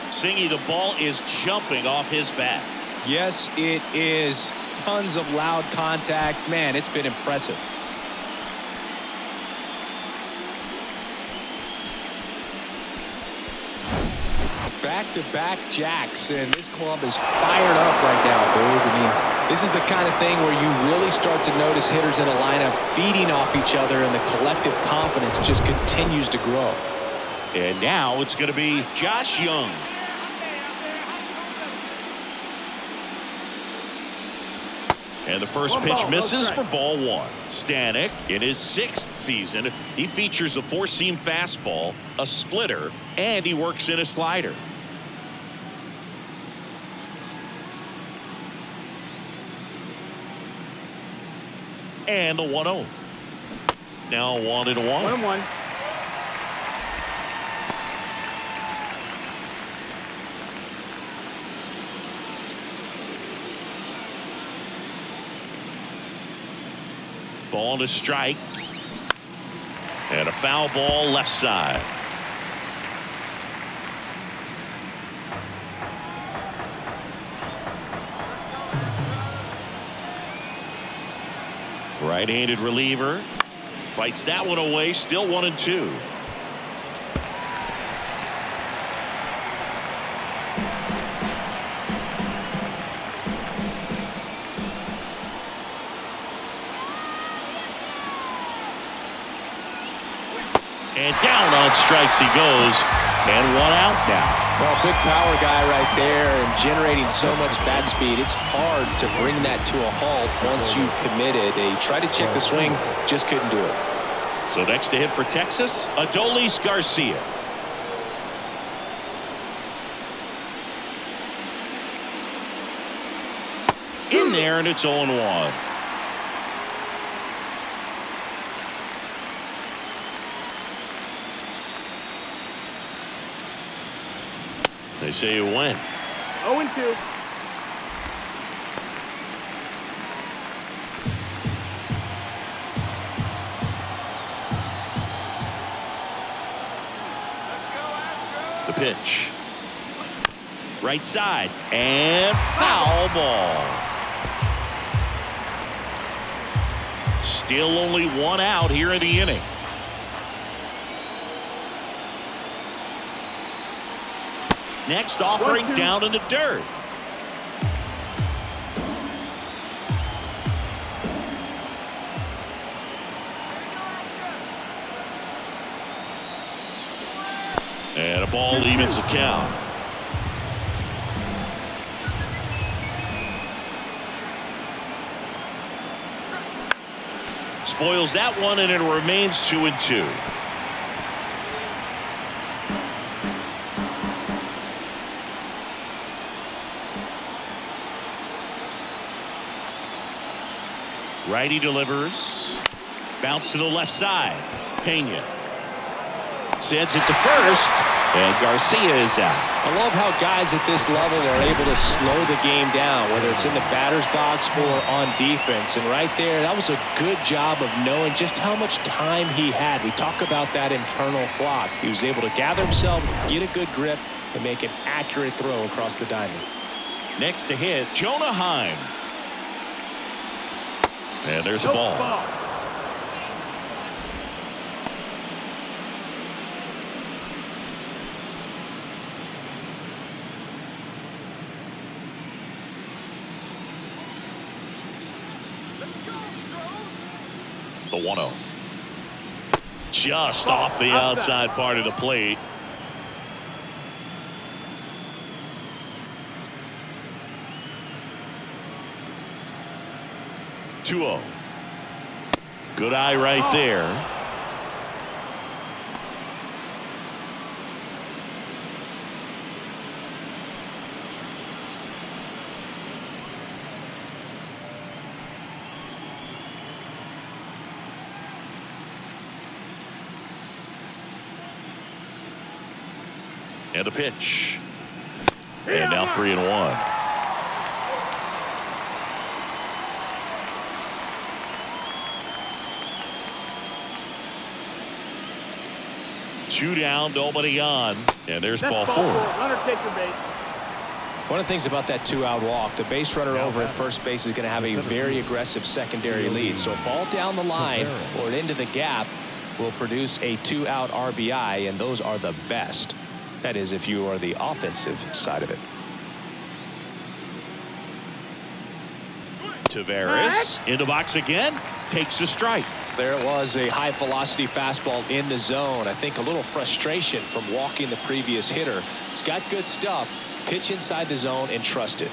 [SPEAKER 3] Singy, the ball is jumping off his bat.
[SPEAKER 4] Yes, it is. Tons of loud contact. Man, it's been impressive. Back-to-back jacks, and this club is fired up right now, Boog. I mean, this is the kind of thing where you really start to notice hitters in a lineup feeding off each other, and the collective confidence just continues to grow.
[SPEAKER 3] And now it's going to be Josh Young. And the first pitch misses for ball 1. Stanek in his 6th season. He features a 4-seam fastball, a splitter, and he works in a slider. And the 1-0. Now 1-1.
[SPEAKER 5] 1-1.
[SPEAKER 3] Ball to strike. And a foul ball left side. Right-handed reliever. Fights that one away. Still 1-2. And down on strikes he goes, and 1 out now.
[SPEAKER 4] Well, big power guy right there and generating so much bat speed. It's hard to bring that to a halt once you've committed. They tried to check the swing, just couldn't do it.
[SPEAKER 3] So next to hit for Texas, Adolis Garcia. In there, and it's 0-1. They say it went.
[SPEAKER 5] 0-2.
[SPEAKER 3] The pitch. Right side. And foul ball. Still only one out here in the inning. Next offering down in the dirt. And a ball evens the count. Spoils that one, and it remains 2-2. Righty delivers. Bounce to the left side. Pena sends it to first, and Garcia is out.
[SPEAKER 4] I love how guys at this level are able to slow the game down, whether it's in the batter's box or on defense. And right there, that was a good job of knowing just how much time he had. We talk about that internal clock. He was able to gather himself, get a good grip, and make an accurate throw across the diamond.
[SPEAKER 3] Next to hit, Jonah Heim. And there's a ball. The 1-0. Just off the outside part of the plate. Good eye right there. And a pitch. And now 3-1. Two down, nobody on. And there's ball 4.
[SPEAKER 5] Runner takes the base.
[SPEAKER 4] One of the things about that 2-out walk, the base runner over at first base is going to have a very aggressive secondary lead. So a ball down the line or into the gap will produce a 2-out RBI, and those are the best. That is, if you are the offensive side of it.
[SPEAKER 3] Taveras in the box again, takes a strike.
[SPEAKER 4] There it was, a high velocity fastball in the zone. I think a little frustration from walking the previous hitter. He's got good stuff. Pitch inside the zone and trust it.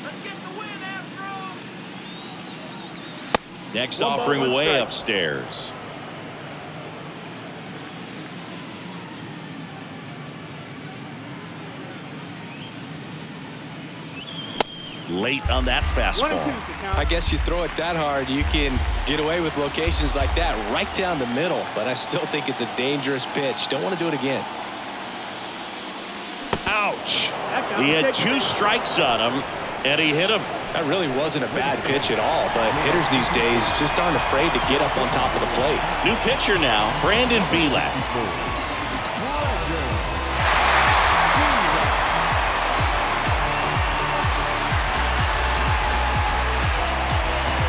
[SPEAKER 5] Let's get the win, Astros.
[SPEAKER 3] Next
[SPEAKER 5] One ball,
[SPEAKER 3] offering
[SPEAKER 5] one
[SPEAKER 3] way
[SPEAKER 5] strike.
[SPEAKER 3] upstairs. Late on that
[SPEAKER 5] 1-2
[SPEAKER 3] fastball.
[SPEAKER 5] to count.
[SPEAKER 4] I guess you throw it that hard, you can get away with locations like that right down the middle, but I still think it's a dangerous pitch. Don't want to do it again.
[SPEAKER 3] Ouch. He had 2 strikes on him, and he hit him.
[SPEAKER 4] That really wasn't a bad pitch at all, but hitters these days just aren't afraid to get up on top of the plate.
[SPEAKER 3] New pitcher now, Brandon Belak.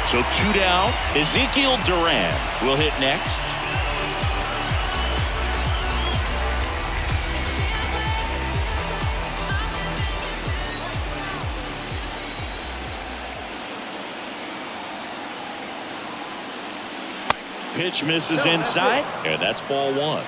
[SPEAKER 3] So 2 down. Ezekiel Duran will hit next. Pitch misses inside, and that's ball 1.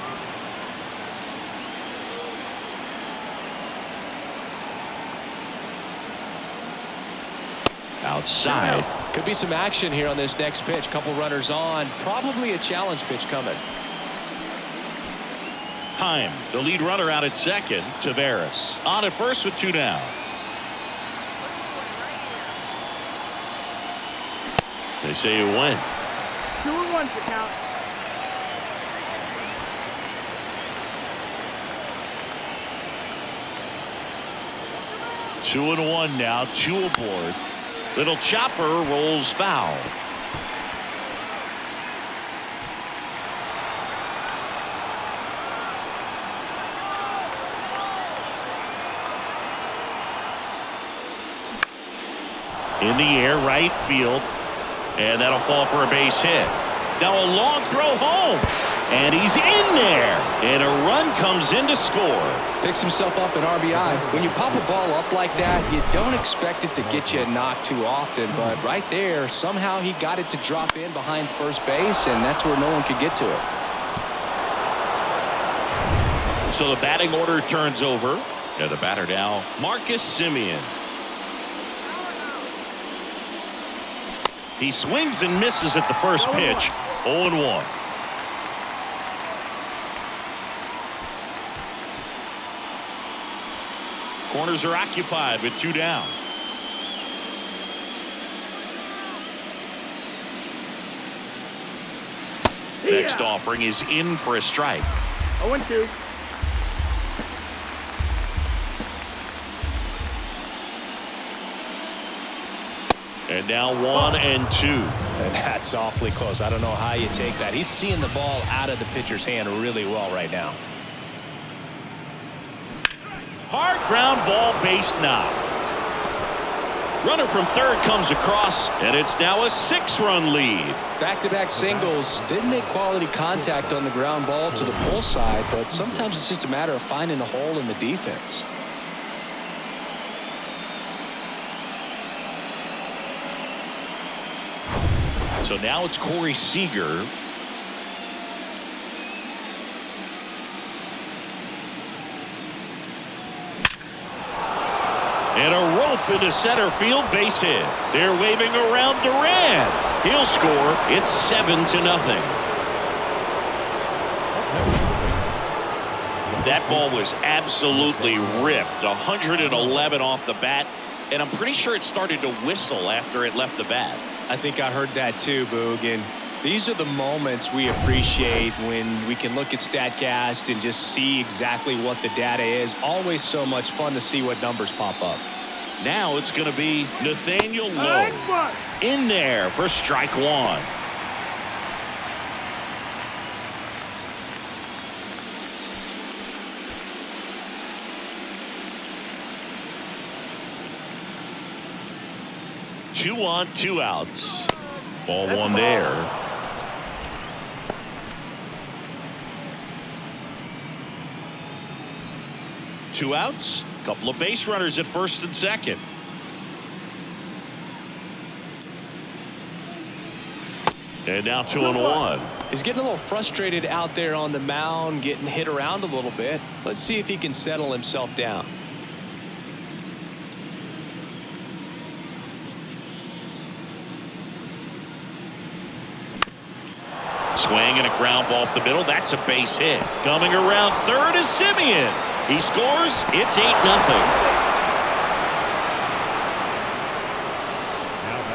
[SPEAKER 3] Outside.
[SPEAKER 4] Could be some action here on this next pitch. Couple runners on. Probably a challenge pitch coming.
[SPEAKER 3] Heim, the lead runner out at second. Taveras on at first with 2 down. They say you win.
[SPEAKER 5] 2-1 to count.
[SPEAKER 3] Two and one now, 2 aboard. Little chopper rolls foul. In the air, right field. And that'll fall for a base hit. Now a long throw home. And he's in there. And a run comes in to score.
[SPEAKER 4] Picks himself up an RBI. When you pop a ball up like that, you don't expect it to get you a knock too often. But right there, somehow he got it to drop in behind first base, and that's where no one could get to it.
[SPEAKER 3] So the batting order turns over. And the batter now, Marcus Semien. He swings and misses at the first pitch. 0-1. Corners are occupied with 2 down. Next offering is in for a strike.
[SPEAKER 5] 0-2.
[SPEAKER 3] And now 1-2.
[SPEAKER 6] And that's awfully close. I don't know how you take that. He's seeing the ball out of the pitcher's hand really well right now.
[SPEAKER 3] Hard ground ball, base knock. Runner from third comes across, and it's now a 6-run lead.
[SPEAKER 4] Back-to-back singles. Didn't make quality contact on the ground ball to the pull side, but sometimes it's just a matter of finding the hole in the defense.
[SPEAKER 3] So now it's Corey Seager. And a rope into center field, base hit. They're waving around Duran. He'll score. It's 7-0. That ball was absolutely ripped. 111 off the bat. And I'm pretty sure it started to whistle after it left the bat.
[SPEAKER 6] I think I heard that too, Boog. And these are the moments we appreciate when we can look at StatCast and just see exactly what the data is. Always so much fun to see what numbers pop up.
[SPEAKER 3] Now it's going to be Nathaniel Lowe in there for strike 1. Two on, 2 outs. Ball 1 there. Two outs. Couple of base runners at first and second. And now 2-1.
[SPEAKER 6] He's getting a little frustrated out there on the mound, getting hit around a little bit. Let's see if he can settle himself down.
[SPEAKER 3] Swing and a ground ball up the middle. That's a base hit. Coming around third is Semien. He scores. It's 8-0.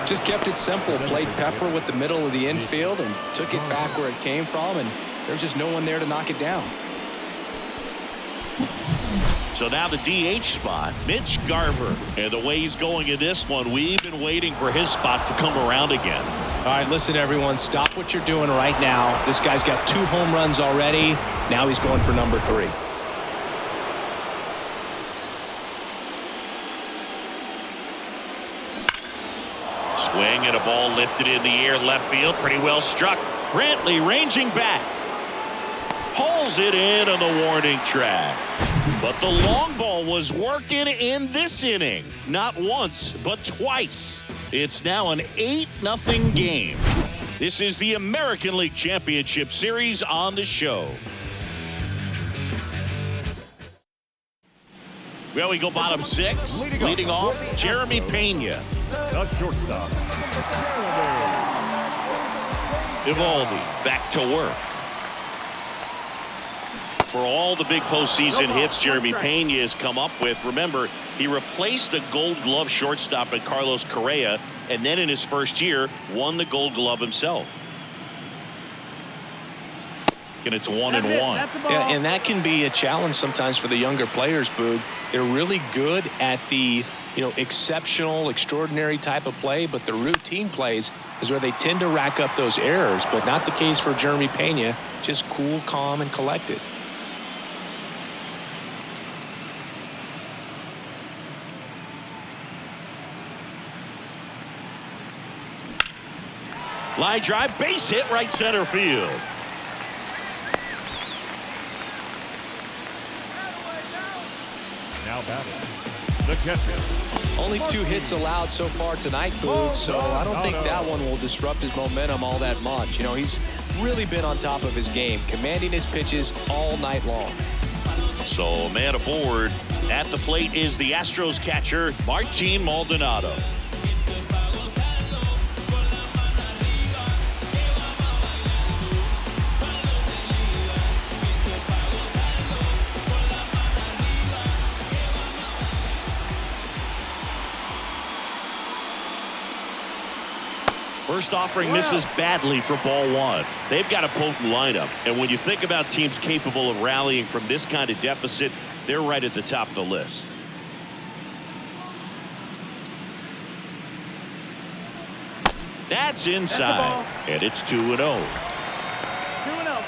[SPEAKER 4] Just kept it simple. Played pepper with the middle of the infield and took it back where it came from, and there's just no one there to knock it down.
[SPEAKER 3] So now the DH spot, Mitch Garver. And the way he's going in this one, we've been waiting for his spot to come around again.
[SPEAKER 6] All right, listen, everyone. Stop what you're doing right now. This guy's got 2 home runs already. Now he's going for number 3.
[SPEAKER 3] Swing and a ball lifted in the air left field. Pretty well struck. Brantley ranging back. Hauls it in on the warning track. But the long ball was working in this inning. Not once, but twice. It's now an 8-0 game. This is the American League Championship Series on the show. Well, we go bottom 6. Leading off, Jeremy Pena.
[SPEAKER 2] The shortstop.
[SPEAKER 3] Eovaldi back to work. For all the big postseason hits Jeremy Pena has come up with, remember, he replaced a Gold Glove shortstop in Carlos Correa, and then in his first year, won the Gold Glove himself. And it's 1-1.
[SPEAKER 6] Yeah, and that can be a challenge sometimes for the younger players, Boog. They're really good at the, exceptional, extraordinary type of play, but the routine plays is where they tend to rack up those errors, but not the case for Jeremy Pena. Just cool, calm, and collected.
[SPEAKER 3] Line drive, base hit, right center field.
[SPEAKER 2] Now batting, the catcher.
[SPEAKER 4] Only 2 hits allowed so far tonight, Boog, so I don't think that one will disrupt his momentum all that much. You know, he's really been on top of his game, commanding his pitches all night long.
[SPEAKER 3] So, man aboard. At the plate is the Astros catcher, Martin Maldonado. First offering misses badly for ball 1. They've got a potent lineup, and when you think about teams capable of rallying from this kind of deficit, they're right at the top of the list. That's inside, and it's 2-0.
[SPEAKER 5] 2-0.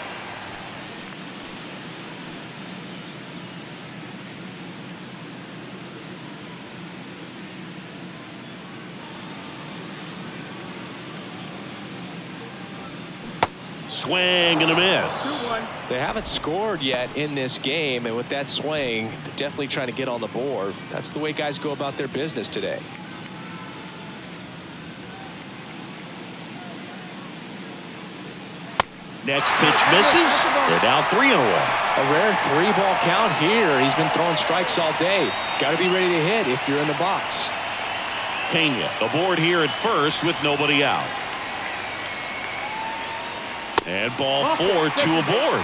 [SPEAKER 3] Swing and a miss.
[SPEAKER 5] 2-1.
[SPEAKER 4] They haven't scored yet in this game, and with that swing, they're definitely trying to get on the board. That's the way guys go about their business today.
[SPEAKER 3] Next pitch misses. They're down 3-1.
[SPEAKER 4] A rare 3-ball count here. He's been throwing strikes all day. Got to be ready to hit if you're in the box.
[SPEAKER 3] Pena aboard here at first with nobody out. And ball 4, 2 aboard.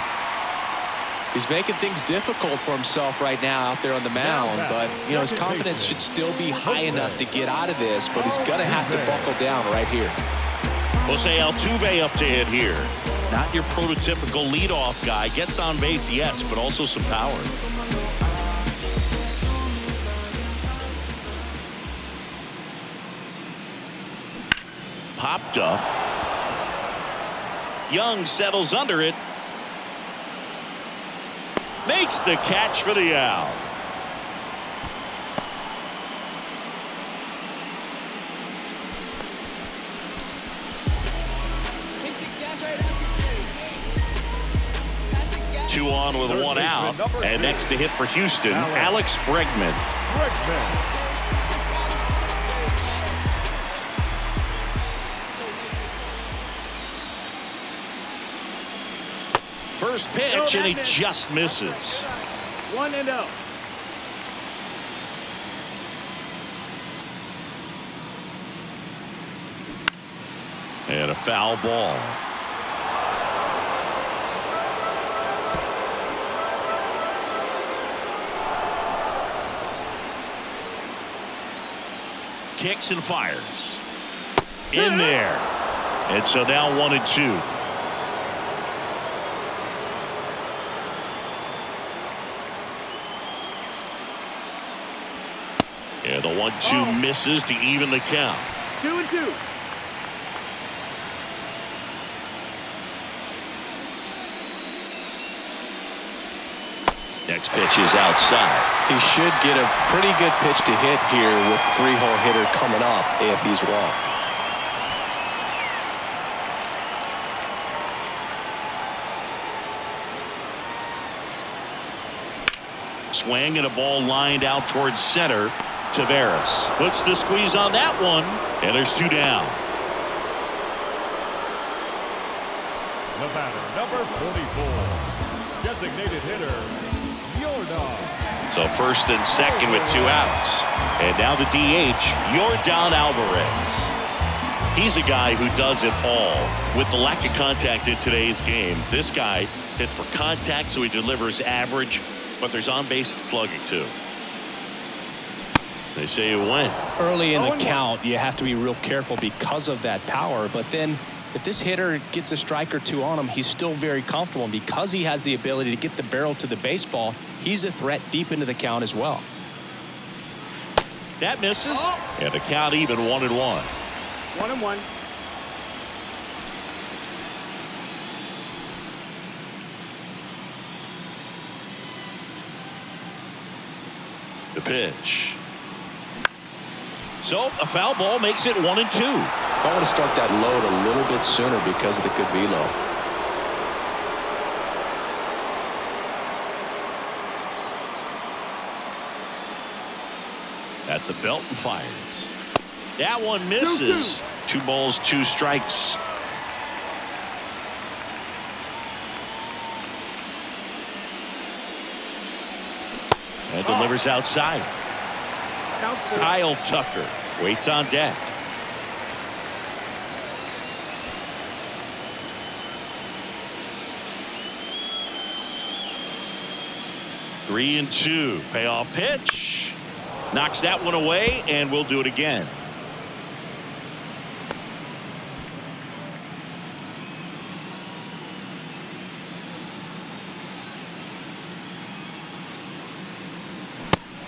[SPEAKER 4] He's making things difficult for himself right now out there on the mound, but you know his confidence should still be high enough to get out of this, but he's gonna have to buckle down right here.
[SPEAKER 3] Jose Altuve up to hit here. Not your prototypical leadoff guy. Gets on base, yes, but also some power. Popped up. Young settles under it. Makes the catch for the out. Two on with 1 out. And next to hit for Houston, Alex Bregman. First pitch, and he just misses.
[SPEAKER 5] 1-0.
[SPEAKER 3] And a foul ball. Kicks and fires. In there. And so now 1-2. And the 1-2 misses to even the count.
[SPEAKER 5] 2-2.
[SPEAKER 3] Next pitch is outside.
[SPEAKER 4] He should get a pretty good pitch to hit here with the 3-hole hitter coming up if he's walked.
[SPEAKER 3] Swing and a ball lined out towards center. Taveras puts the squeeze on that one, and there's 2 down.
[SPEAKER 2] The batter, number 44, designated hitter, Yordan.
[SPEAKER 3] So first and second with 2 outs. And now the DH, Yordan Alvarez. He's a guy who does it all. With the lack of contact in today's game, this guy hits for contact, so he delivers average, but there's on-base slugging too. They say you win.
[SPEAKER 4] Early in the count, you have to be real careful because of that power, but then if this hitter gets a strike or 2 on him, he's still very comfortable, and because he has the ability to get the barrel to the baseball, he's a threat deep into the count as well.
[SPEAKER 3] That misses, and the count even 1-1.
[SPEAKER 5] 1-1.
[SPEAKER 3] The pitch. So a foul ball makes it 1-2.
[SPEAKER 6] I want to start that load a little bit sooner because of the good velo.
[SPEAKER 3] At the belt and fires. That one misses. 2 balls, 2 strikes. And delivers outside. Kyle Tucker waits on deck. Three and 2. Payoff pitch. Knocks that one away, and we'll do it again.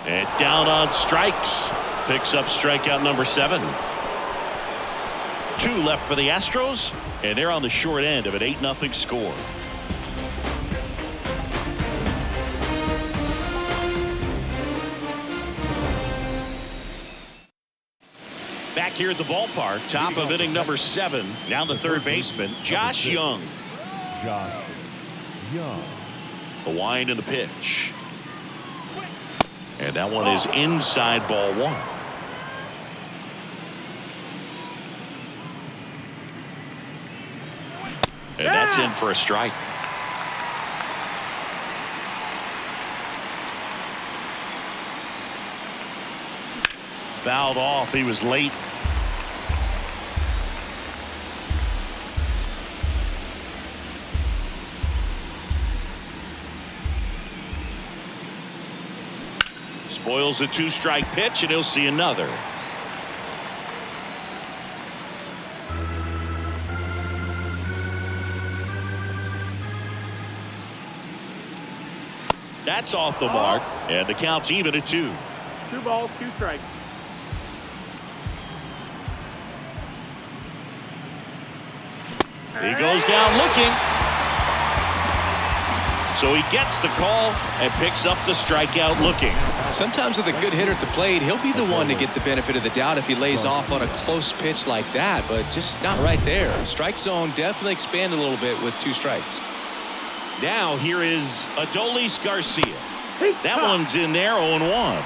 [SPEAKER 3] And down on strikes. Picks up strikeout number 7. 2 left for the Astros, and they're on the short end of an 8-0 score. Back here at the ballpark, top of inning number 7. Now the third baseman, Josh Young.
[SPEAKER 2] Josh Young.
[SPEAKER 3] The wind and the pitch. And that one is inside, ball 1. And that's in for a strike. Fouled off. He was late. Spoils the 2-strike pitch, and he'll see another. That's off the mark, and the count's even at 2.
[SPEAKER 5] 2 balls, 2 strikes.
[SPEAKER 3] He goes down looking. So he gets the call and picks up the strikeout looking.
[SPEAKER 4] Sometimes with a good hitter at the plate, he'll be the one to get the benefit of the doubt if he lays off on a close pitch like that, but just not right there. Strike zone definitely expanded a little bit with 2 strikes.
[SPEAKER 3] Now here is Adolis Garcia. That one's in there, 0-1.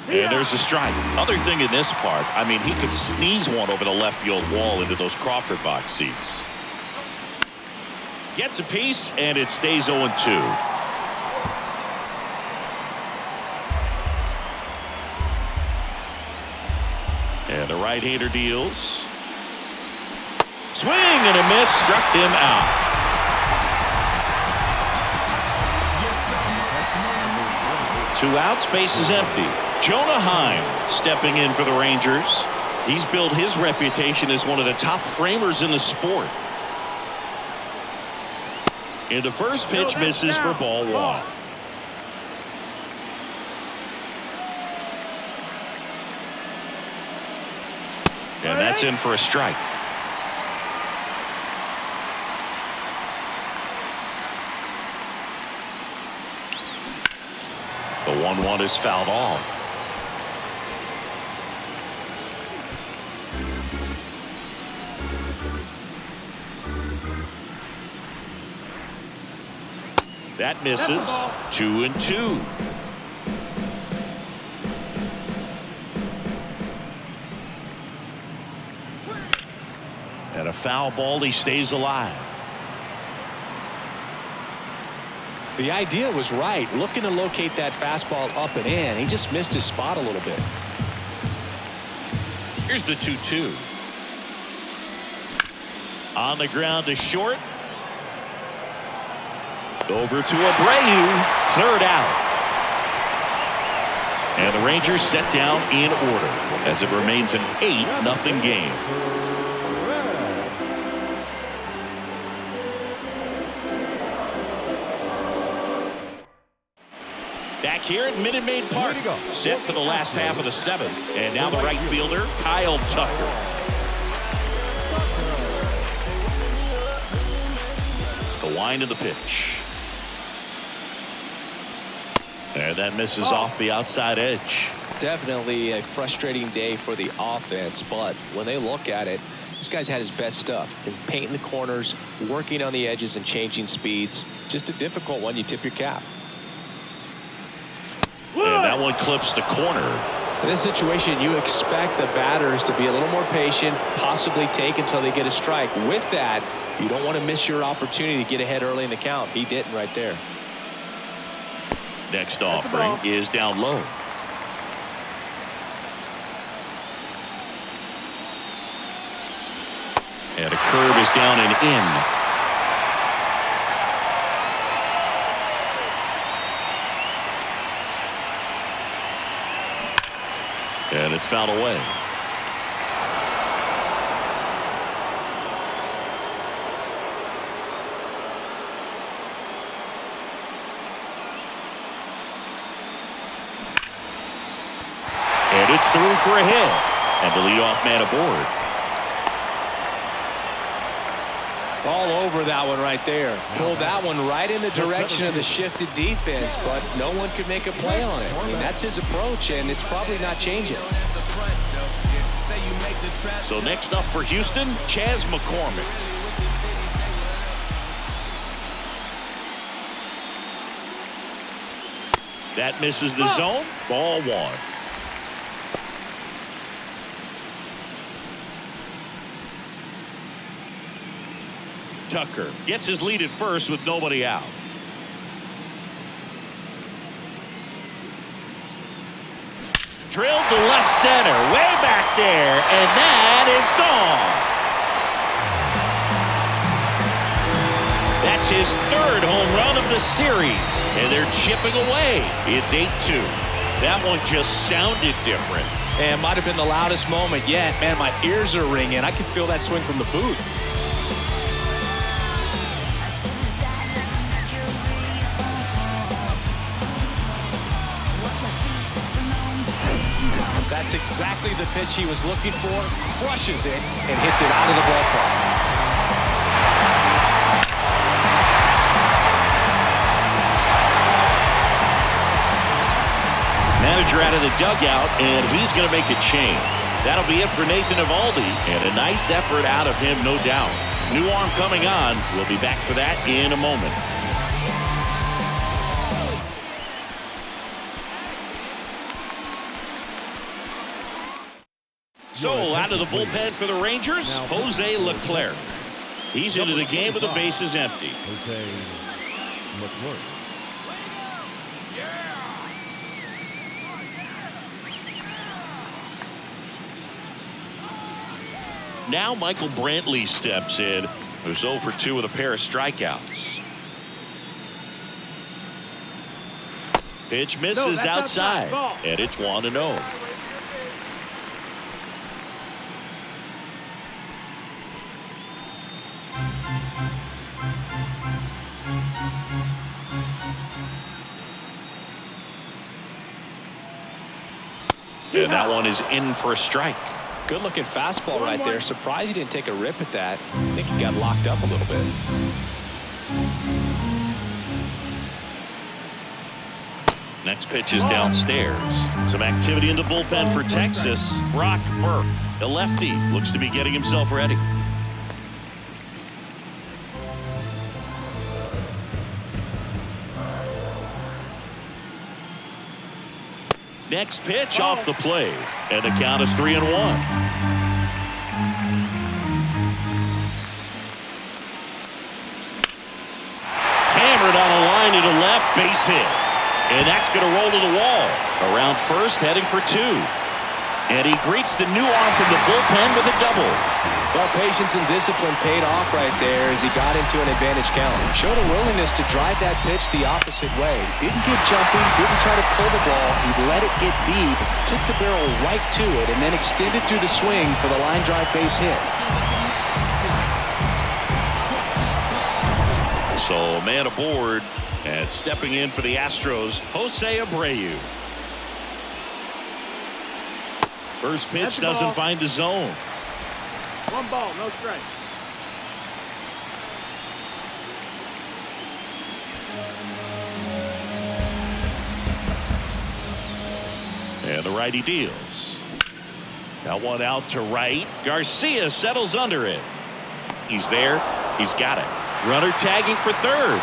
[SPEAKER 3] And there's a strike. Other thing in this part, I mean, he could sneeze one over the left field wall into those Crawford box seats. Gets a piece, and it stays 0-2. And the right-hander deals. Swing and a miss, struck him out. Two outs, base is empty. Jonah Heim stepping in for the Rangers. He's built his reputation as one of the top framers in the sport. And the first pitch misses for ball 1. And that's in for a strike. The 1-1 is fouled off. That misses. 2-2. And a foul ball. He stays alive.
[SPEAKER 4] The idea was right, looking to locate that fastball up and in. He just missed his spot a little bit.
[SPEAKER 3] Here's the 2-2. On the ground to short. Over to Abreu. Third out. And the Rangers set down in order as it remains an 8-0 game. Back here at Minute Maid Park, set for the last half of the 7th. And now the right fielder, Kyle Tucker. wind of the pitch. And that misses off the outside edge.
[SPEAKER 4] Definitely a frustrating day for the offense, but when they look at it, this guy's had his best stuff. Been painting the corners, working on the edges, and changing speeds. Just a difficult one. You tip your cap.
[SPEAKER 3] And that one clips the corner.
[SPEAKER 4] In this situation, you expect the batters to be a little more patient, possibly take until they get a strike. With that, you don't want to miss your opportunity to get ahead early in the count. He didn't right there.
[SPEAKER 3] Next offering is down low. And a curve is down and in. And it's fouled away. And it's through for a hit. And the leadoff man aboard.
[SPEAKER 4] All over that one right there. Pulled that one right in the direction of the shifted defense, but no one could make a play on it. I mean, that's his approach, and it's probably not changing.
[SPEAKER 3] So next up for Houston, Chas McCormick. That misses the zone. Ball one. Tucker gets his lead at first with nobody out. Drilled to left center, way back there, and that is gone. That's his third home run of the series, and they're chipping away. It's 8-2. That one just sounded different.
[SPEAKER 4] And might have been the loudest moment yet. Man, my ears are ringing. I can feel that swing from the booth. That's exactly the pitch he was looking for. Crushes it and hits it out of the ballpark.
[SPEAKER 3] Manager out of the dugout, and he's going to make a change. That'll be it for Nathan Eovaldi, and a nice effort out of him, no doubt. New arm coming on. We'll be back for that in a moment. So out of the bullpen for the Rangers, Jose Leclerc. He's into the game with the bases empty.
[SPEAKER 2] Jose Leclerc.
[SPEAKER 3] Now Michael Brantley steps in, who's 0 for 2 with a pair of strikeouts. Pitch misses outside, and it's 1-0. And that one is in for a strike.
[SPEAKER 4] Good looking fastball right there. Surprised he didn't take a rip at that. I think he got locked up a little bit.
[SPEAKER 3] Next pitch is downstairs. Some activity in the bullpen for Texas. Brock Burke, the lefty, looks to be getting himself ready. Next pitch off the plate, and the count is 3-1. Hammered on a line to the left, base hit. And that's going to roll to the wall. Around first, heading for 2. And he greets the new arm from the bullpen with a double.
[SPEAKER 4] Well, patience and discipline paid off right there as he got into an advantage count. Showed a willingness to drive that pitch the opposite way. Didn't get jumping, didn't try to pull the ball. He let it get deep, took the barrel right to it, and then extended through the swing for the line drive base hit.
[SPEAKER 3] So man aboard, and stepping in for the Astros, Jose Abreu. First pitch doesn't find the zone.
[SPEAKER 5] 1 ball, no strike.
[SPEAKER 3] And the righty deals. Got one out to right. Garcia settles under it. He's there. He's got it. Runner tagging for third.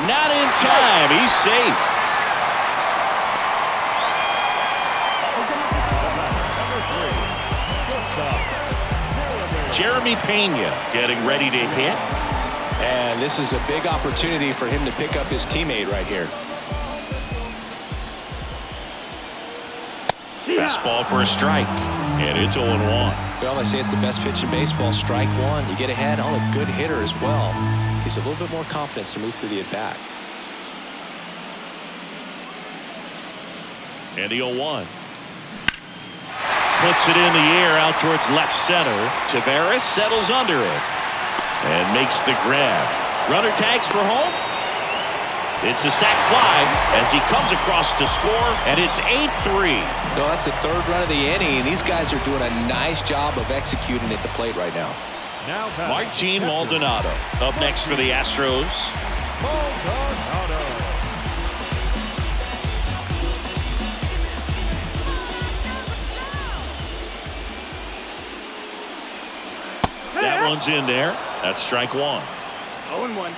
[SPEAKER 3] Not in time. He's safe. Jeremy Pena getting ready to hit.
[SPEAKER 4] And this is a big opportunity for him to pick up his teammate right here.
[SPEAKER 3] Fastball for a strike. And it's 0-1.
[SPEAKER 4] Well, they say it's the best pitch in baseball. Strike one. You get ahead on a good hitter as well. Gives you a little bit more confidence to move through the at-bat.
[SPEAKER 3] And the 0-1. Puts it in the air out towards left center. Taveras settles under it. And makes the grab. Runner tags for home. It's a sac fly as he comes across to score, and it's 8-3.
[SPEAKER 4] No, that's the third run of the inning, and these guys are doing a nice job of executing at the plate right now.
[SPEAKER 2] Now
[SPEAKER 3] Martin Maldonado up next for the Astros. That one's in there. That's strike one.
[SPEAKER 5] 0-1.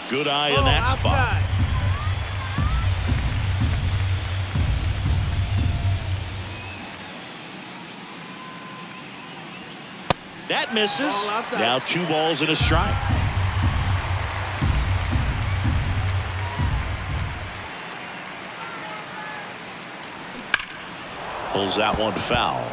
[SPEAKER 3] Good eye in that spot. That misses. Now 2 balls and a strike. Pulls that one foul.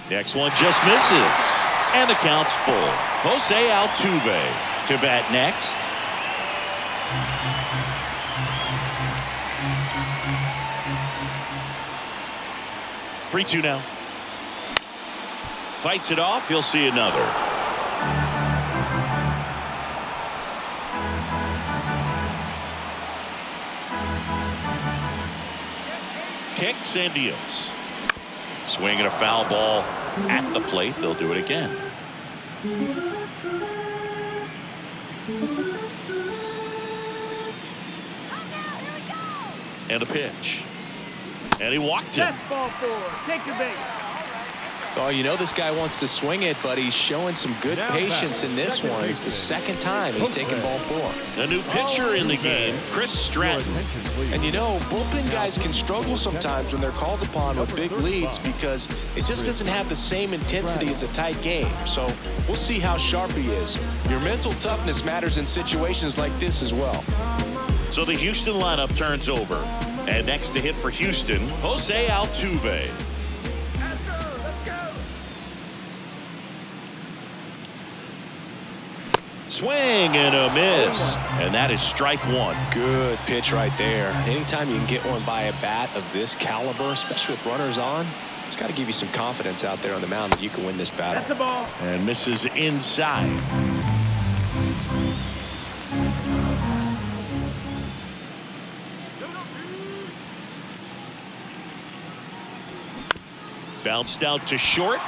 [SPEAKER 3] Next one just misses. And the count's full. Jose Altuve to bat next. Three-2 now. Fights it off. He'll see another. Kicks and deals. Swinging a foul ball at the plate. They'll do it again. And a pitch. And he walked him.
[SPEAKER 5] Left ball forward. Take your base.
[SPEAKER 4] Oh, you know this guy wants to swing it, but he's showing some good patience in this one. It's the second time he's taken ball 4.
[SPEAKER 3] A new pitcher in the game, Chris Stratton.
[SPEAKER 4] And you know, bullpen guys can struggle sometimes when they're called upon with big leads because it just doesn't have the same intensity as a tight game. So we'll see how sharp he is. Your mental toughness matters in situations like this as well.
[SPEAKER 3] So the Houston lineup turns over. And next to hit for Houston, Jose Altuve. Swing and a miss. And that is strike one.
[SPEAKER 4] Good pitch right there. Anytime you can get one by a bat of this caliber, especially with runners on, it's got to give you some confidence out there on the mound that you can win this battle.
[SPEAKER 5] That's the ball.
[SPEAKER 3] And misses inside. Bounced out to short.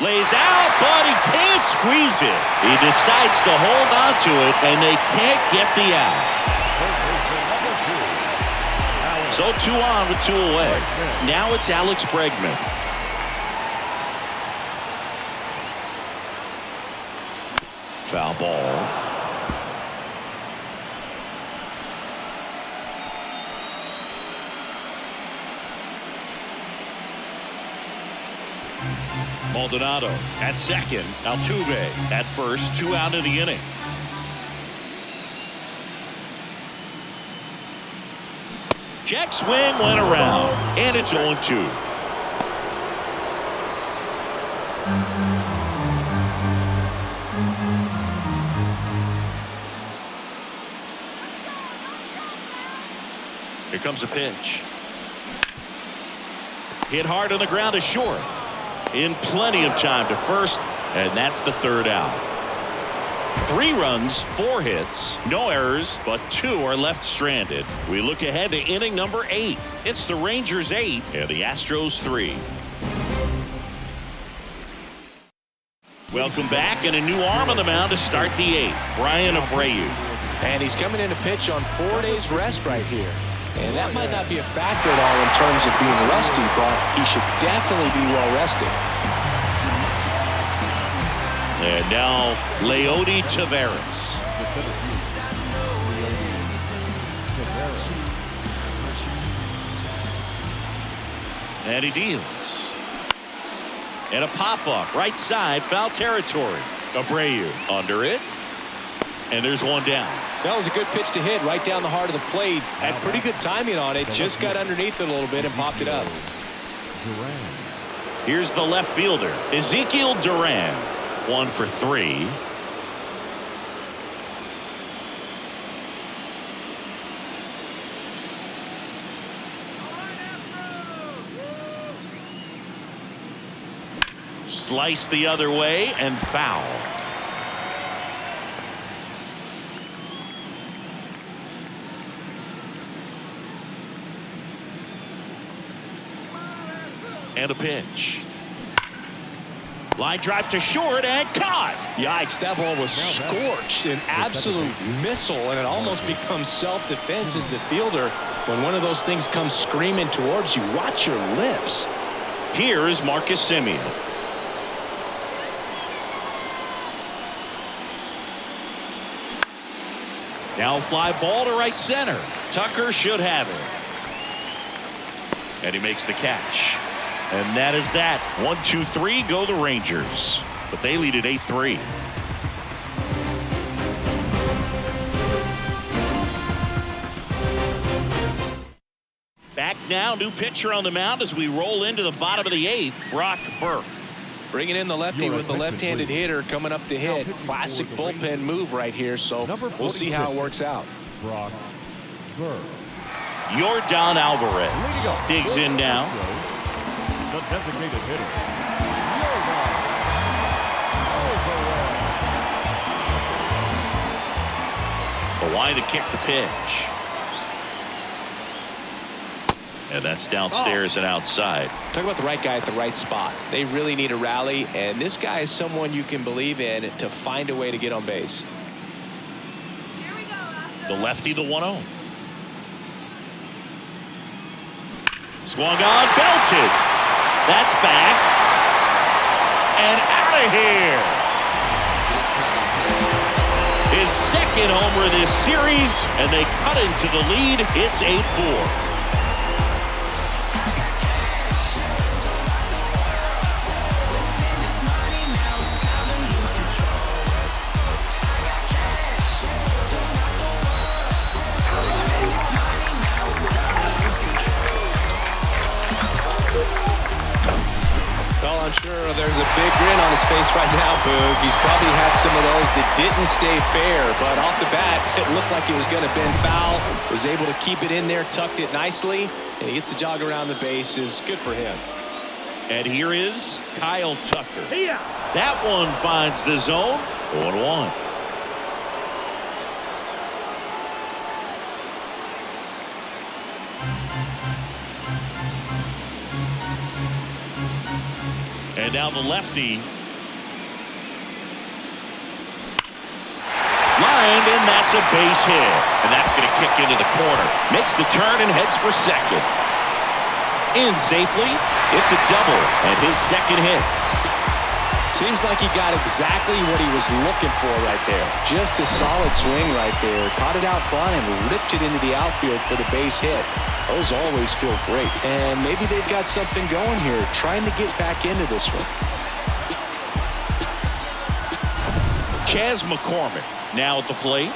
[SPEAKER 3] Lays out, but he can't squeeze it. He decides to hold on to it, and they can't get the out. So 2 on with 2 away. Now it's Alex Bregman. Foul ball. Maldonado at second. Altuve at first. 2 out of the inning. Check swing went around. And it's 0-2. Here comes a pitch. Hit hard on the ground to short. In plenty of time to first, and that's the 3rd out. 3 runs, 4 hits, no errors, but 2 are left stranded. We look ahead to inning number 8. It's the Rangers 8 and the Astros 3. Welcome back, and a new arm on the mound to start the 8th, Brian Abreu.
[SPEAKER 6] And he's coming in to pitch on 4 days rest right here. And that might not be a factor at all in terms of being rusty, but he should definitely be well rested.
[SPEAKER 3] And now Leody Taveras. And he deals. And a pop-up right side, foul territory. Abreu under it. And there's one down.
[SPEAKER 6] That was a good pitch to hit right down the heart of the plate. Had pretty good timing on it. Just got underneath it a little bit and popped it up.
[SPEAKER 3] Here's the left fielder, Ezekiel Duran. 1 for 3. Slice the other way and foul. And a pitch. Line drive to short and caught.
[SPEAKER 6] Yikes, that ball was scorched, an absolute missile, and it almost becomes self-defense as the fielder. When one of those things comes screaming towards you, watch your lips.
[SPEAKER 3] Here is Marcus Semien. Now fly ball to right center. Tucker should have it. And he makes the catch. And that is that. 1-2-3 go the Rangers. But they lead at 8-3. Back now, new pitcher on the mound as we roll into the bottom of the 8th, Brock Burke.
[SPEAKER 6] Bringing in the lefty with the left-handed hitter coming up to hit. Classic bullpen move right here, so we'll see how it works out.
[SPEAKER 2] Brock Burke.
[SPEAKER 3] Yordan Alvarez digs in now.
[SPEAKER 2] The designated hitter.
[SPEAKER 3] Hawaii to kick the pitch. And that's downstairs and outside.
[SPEAKER 6] Talk about the right guy at the right spot. They really need a rally, and this guy is someone you can believe in to find a way to get on base.
[SPEAKER 3] The lefty, the 1-0. Swung on, belted. That's back. And out of here. His second homer this series, and they cut into the lead. It's 8-4.
[SPEAKER 6] I'm sure there's a big grin on his face right now, Boog. He's probably had some of those that didn't stay fair, but off the bat, it looked like it was going to bend foul. Was able to keep it in there, tucked it nicely, and he gets the jog around the bases. Good for him.
[SPEAKER 3] And here is Kyle Tucker. That one finds the zone. 1-1. And now the lefty. Lined, and that's a base hit. And that's going to kick into the corner. Makes the turn and heads for second. In safely. It's a double and his second hit.
[SPEAKER 6] Seems like he got exactly what he was looking for right there. Just a solid swing right there. Caught it out front and ripped it into the outfield for the base hit. Those always feel great. And maybe they've got something going here, trying to get back into this one.
[SPEAKER 3] Chas McCormick now at the plate.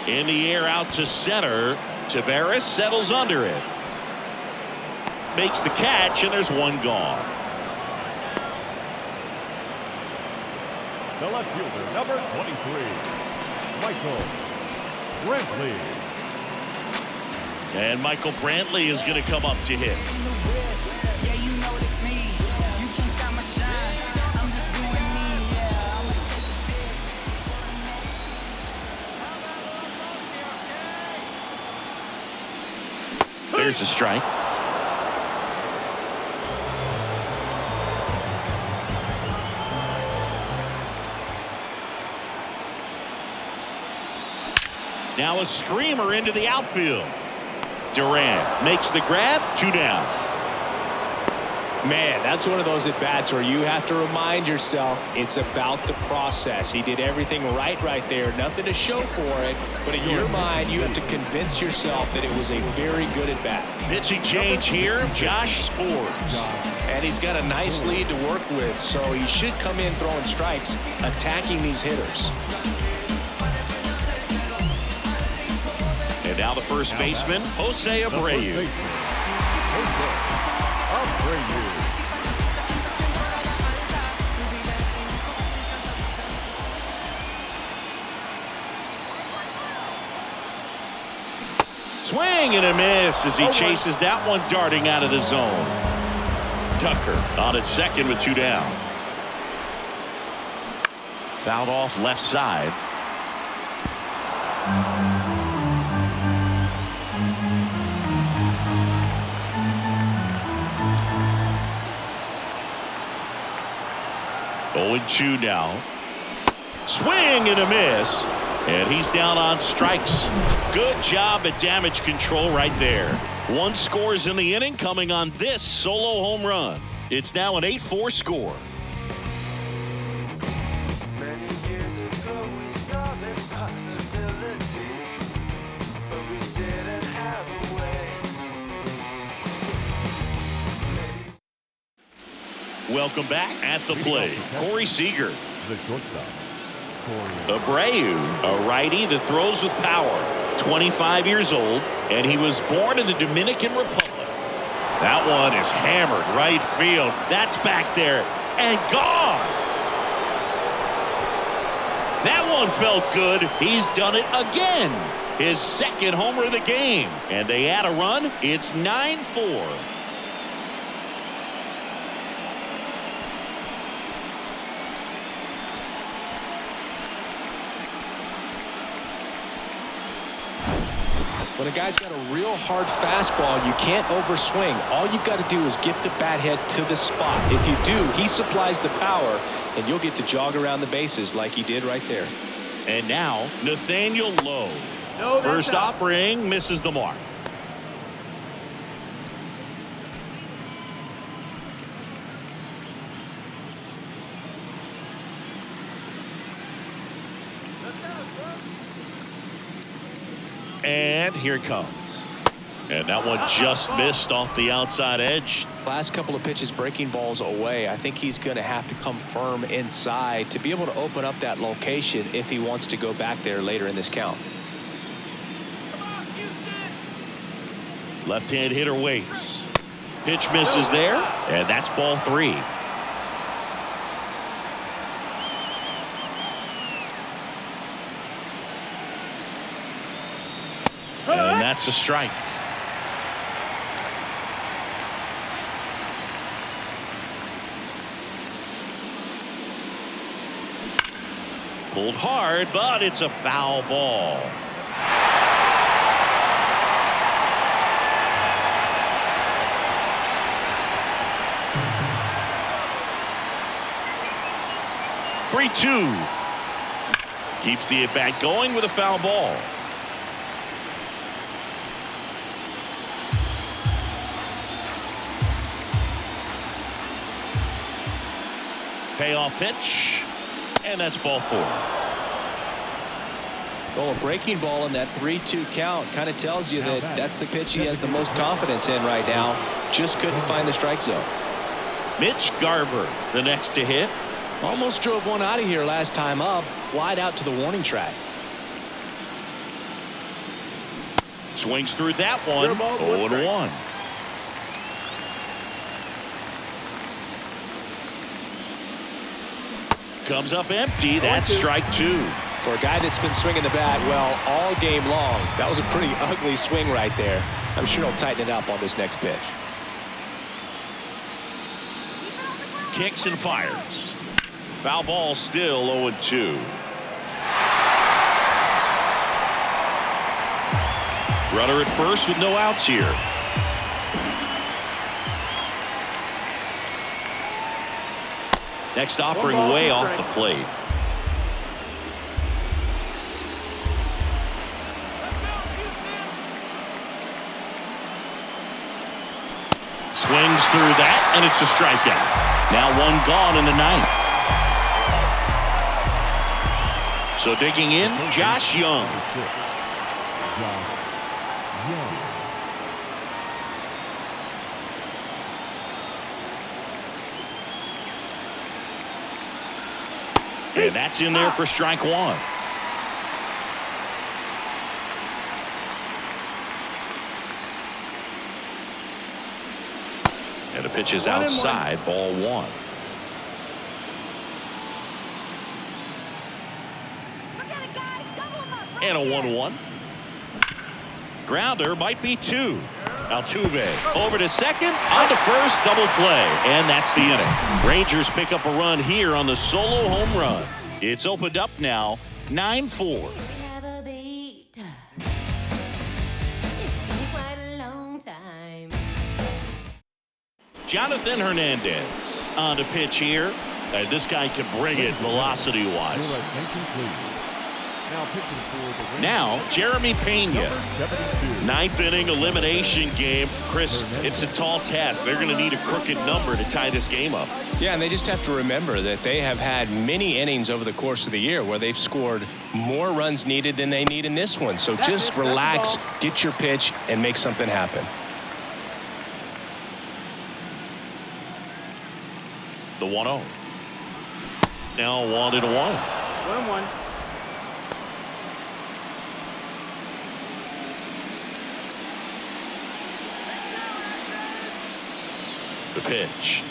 [SPEAKER 3] In the air out to center. Taveras settles under it. Makes the catch, and there's one gone.
[SPEAKER 2] The left fielder, number 23, Michael Brantley.
[SPEAKER 3] And Michael Brantley is going to come up to hit. There's a strike. Now a screamer into the outfield. Durant makes the grab. 2 down.
[SPEAKER 4] Man, that's one of those at-bats where you have to remind yourself it's about the process. He did everything right there. Nothing to show for it. But in your mind, you have to convince yourself that it was a very good at-bat.
[SPEAKER 3] Pitching change here. Josh Spores.
[SPEAKER 6] And he's got a nice lead to work with, so he should come in throwing strikes, attacking these hitters.
[SPEAKER 3] And now the first baseman, Jose Abreu. Swing and a miss as he chases that one darting out of the zone. Tucker on at second with 2 down. Fouled off left side. Oh, 2 now. Swing and a miss. And he's down on strikes. Good job at damage control right there. 1 scores in the inning coming on this solo home run. It's now an 8-4 score.
[SPEAKER 1] Many years ago we saw this possibility, but we didn't have a way.
[SPEAKER 3] Welcome back at the plate. Corey Seager.
[SPEAKER 2] The shortstop.
[SPEAKER 3] Abreu, a righty that throws with power. 25 years old, and he was born in the Dominican Republic. That one is hammered right field. That's back there and gone. That one felt good. He's done it again. His second homer of the game. And they add a run. It's 9-4.
[SPEAKER 4] When a guy's got a real hard fastball, you can't overswing. All you've got to do is get the bat head to the spot. If you do, he supplies the power, and you'll get to jog around the bases like he did right there.
[SPEAKER 3] And now, Nathaniel Lowe.
[SPEAKER 5] No, that's
[SPEAKER 3] First
[SPEAKER 5] out.
[SPEAKER 3] offering misses the mark. And here it comes. And that one just missed off the outside edge.
[SPEAKER 4] Last couple of pitches breaking balls away. I think he's going to have to come firm inside to be able to open up that location if he wants to go back there later in this count.
[SPEAKER 3] Left-hand hitter waits. Pitch misses there, and that's ball 3. And that's a strike. Pulled hard, but it's a foul ball. Three-two. Keeps the at-bat going with a foul ball. Payoff pitch, and that's ball 4.
[SPEAKER 4] Well, a breaking ball in that 3-2 count kind of tells you that that's the pitch he has the most confidence in right now. Just couldn't find the strike zone.
[SPEAKER 3] Mitch Garver, the next to hit.
[SPEAKER 4] Almost drove one out of here last time up. Flied out to the warning track.
[SPEAKER 3] Swings through that one. 0-1. Comes up empty. That's strike 2.
[SPEAKER 4] For a guy that's been swinging the bat well all game long, that was a pretty ugly swing right there. I'm sure he'll tighten it up on this next pitch.
[SPEAKER 3] Kicks and fires. Foul ball still 0-2. Runner at first with no outs here. Next offering way off the plate. Swings through that, and it's a strikeout. Now one gone in the ninth. So digging in, Josh Young. And that's in there for strike one. And the pitch is outside, ball one. And a 1-1. Grounder might be two. Altuve over to second, on to first, double play, and that's the inning. Rangers pick up a run here on the solo home run. It's opened up now, 9-4. Jonathan Hernandez on to pitch here. And this guy can bring it velocity-wise. Now, Jeremy Pena. Ninth inning elimination game. Chris, it's a tall task. They're going to need a crooked number to tie this game up.
[SPEAKER 4] Yeah, and they just have to remember that they have had many innings over the course of the year where they've scored more runs needed than they need in this one. So just relax, get your pitch, and make something happen.
[SPEAKER 3] The 1-0. Now 1-1.
[SPEAKER 5] 1-1.
[SPEAKER 3] The pitch.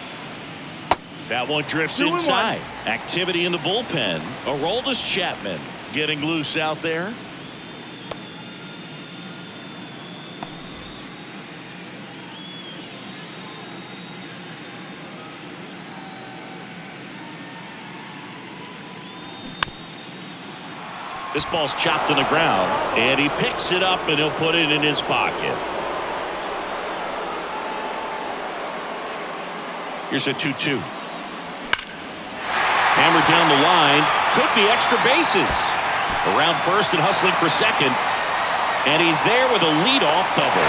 [SPEAKER 3] That one drifts inside. Activity in the bullpen. Aroldis Chapman getting loose out there. This ball's chopped in the ground, and he picks it up, and he'll put it in his pocket. Here's a 2-2. Hammered down the line. Could be extra bases. Around first and hustling for second. And he's there with a leadoff double.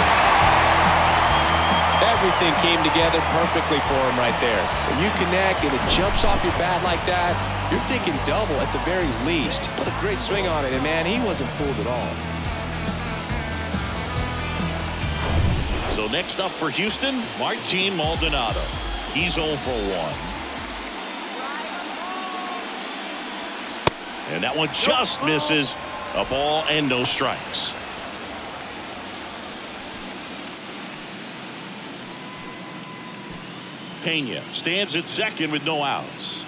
[SPEAKER 4] Everything came together perfectly for him right there. When you connect and it jumps off your bat like that, you're thinking double at the very least. What a great swing on it, and man, he wasn't fooled at all.
[SPEAKER 3] So next up for Houston, Martin Maldonado. He's 0 for 1. And that one just misses. A ball and no strikes. Pena stands at second with no outs.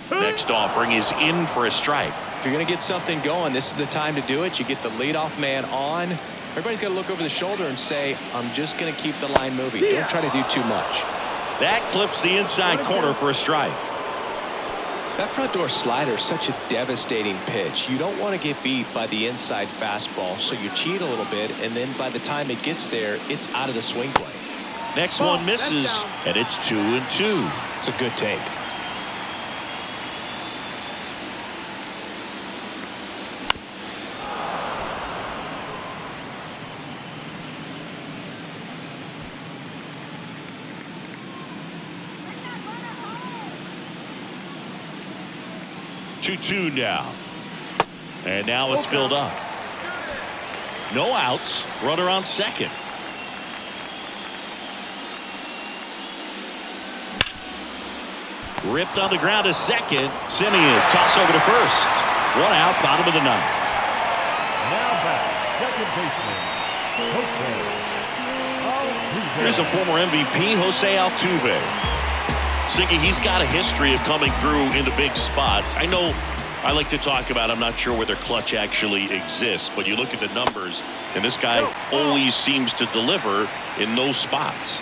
[SPEAKER 3] Next offering is in for a strike.
[SPEAKER 4] If you're going to get something going, this is the time to do it. You get the leadoff man on. Everybody's got to look over the shoulder and say, I'm just going to keep the line moving. Don't try to do too much.
[SPEAKER 3] That clips the inside corner for a strike.
[SPEAKER 4] That front door slider is such a devastating pitch. You don't want to get beat by the inside fastball, so you cheat a little bit, and then by the time it gets there, it's out of the swing play.
[SPEAKER 3] Next one misses, and it's 2-2.
[SPEAKER 4] It's a good take.
[SPEAKER 3] Two now. And now it's filled up. No outs. Runner on second. Ripped on the ground to second. Simeon toss over to first. 1 out, bottom of the ninth.
[SPEAKER 2] Now back, second baseman, Jose.
[SPEAKER 3] Here's the former MVP, Jose Altuve. Siggy, he's got a history of coming through into big spots. I know I like to talk about, I'm not sure whether clutch actually exists, but you look at the numbers, and this guy always seems to deliver in those spots.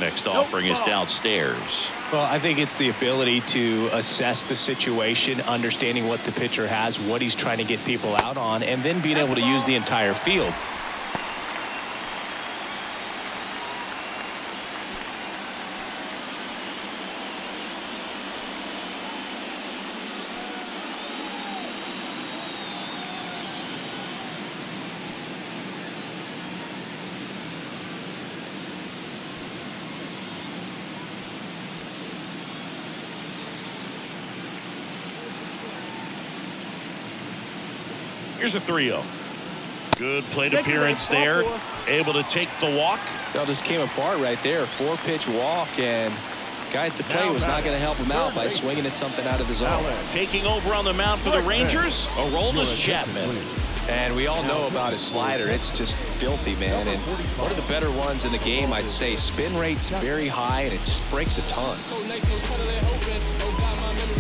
[SPEAKER 3] Next offering is downstairs.
[SPEAKER 6] Well, I think it's the ability to assess the situation, understanding what the pitcher has, what he's trying to get people out on, and then being able to use the entire field.
[SPEAKER 3] Here's a 3-0. Good plate appearance there. Able to take the walk.
[SPEAKER 4] Well, just came apart right there. 4-pitch walk, and guy at the plate was not going to help him out by swinging at something out of the zone.
[SPEAKER 3] Taking over on the mound for the Rangers, Aroldis Chapman.
[SPEAKER 4] And we all know about his slider. It's just filthy, man. And one of the better ones in the game, I'd say. Spin rate's very high, and it just breaks a ton.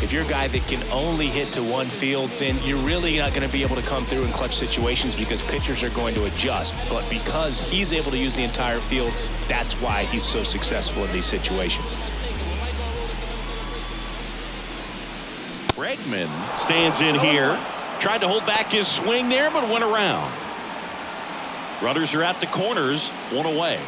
[SPEAKER 6] If you're a guy that can only hit to one field, then you're really not going to be able to come through in clutch situations because pitchers are going to adjust. But because he's able to use the entire field, that's why he's so successful in these situations.
[SPEAKER 3] Bregman stands in here. Tried to hold back his swing there, but went around. Runners are at the corners, one away.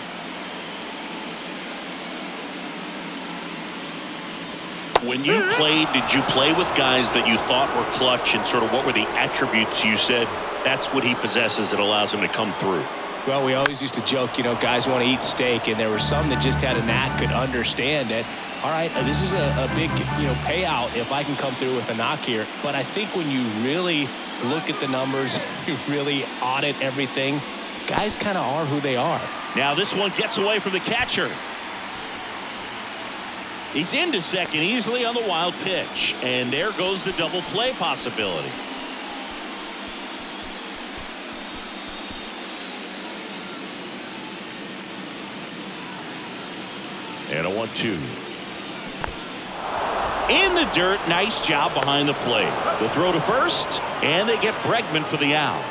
[SPEAKER 3] When you played, did you play with guys that you thought were clutch, and sort of what were the attributes you said that's what he possesses that allows him to come through?
[SPEAKER 6] Well, we always used to joke, you know, guys want to eat steak, and there were some that just had a knack, could understand that, all right, this is a big, you know, payout if I can come through with a knock here. But I think when you really look at the numbers, you really audit everything, guys kind of are who they are.
[SPEAKER 3] Now this one gets away from the catcher. He's into second easily on the wild pitch, and there goes the double play possibility. And a 1-2. In the dirt, nice job behind the plate. The throw to first, and they get Bregman for the out.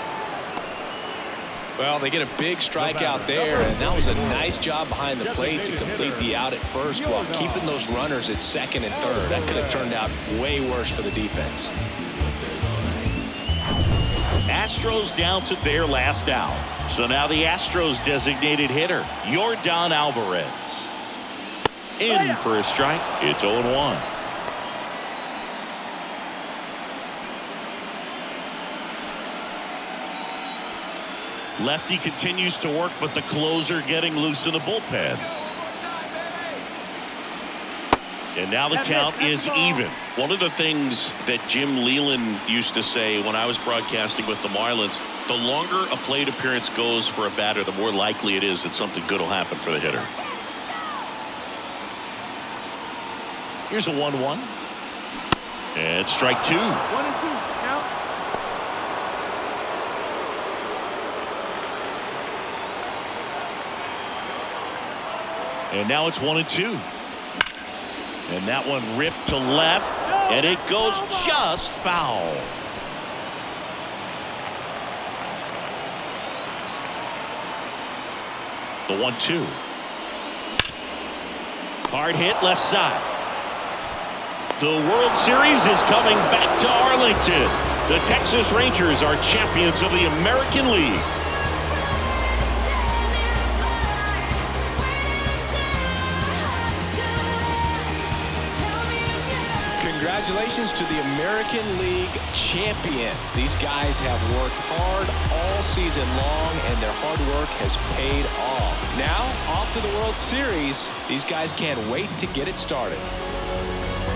[SPEAKER 4] Well, they get a big strikeout there, and that was a nice job behind the plate to complete the out at first while keeping those runners at second and third. That could have turned out way worse for the defense.
[SPEAKER 3] Astros down to their last out. So now the Astros designated hitter, Yordan Alvarez. In for a strike. It's 0-1. Lefty continues to work, but the closer getting loose in the bullpen. And now the count is even. One of the things that Jim Leland used to say when I was broadcasting with the Marlins, the longer a plate appearance goes for a batter, the more likely it is that something good will happen for the hitter. Here's a 1-1. And strike two.
[SPEAKER 5] 1-2. Count.
[SPEAKER 3] And now it's 1-2. And that one ripped to left, and it goes just foul. The 1-2. Hard hit left side. The World Series is coming back to Arlington. The Texas Rangers are champions of the American League.
[SPEAKER 4] Congratulations to the American League champions. These guys have worked hard all season long, and their hard work has paid off. Now, off to the World Series. These guys can't wait to get it started.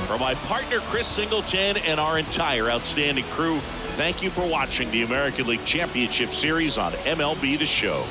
[SPEAKER 3] For my partner, Chris Singleton, and our entire outstanding crew, thank you for watching the American League Championship Series on MLB The Show.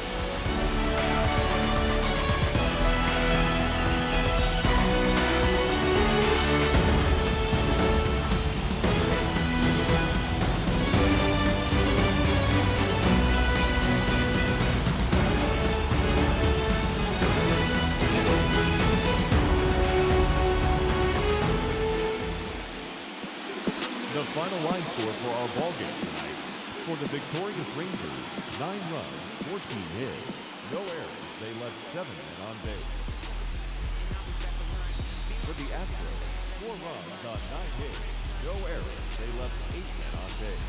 [SPEAKER 2] The final line score for our ballgame tonight. For the victorious Rangers, 9 runs, 14 hits, no errors. They left 7 men on base. For the Astros, 4 runs on 9 hits, no errors. They left 8 men on base.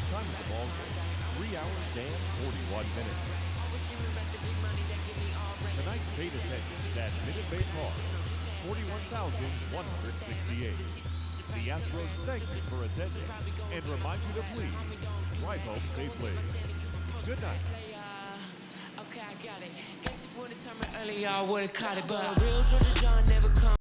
[SPEAKER 2] Time of the ball game, 3 hours and 41 minutes. Tonight's paid attendance at Minute Maid Park, 41,168. The Astros thank you for attending and remind you to please drive home safely. Good night.
[SPEAKER 1] Okay, I got it. Guess if you would have told me earlier, I would have caught it. But a real Georgia John never come.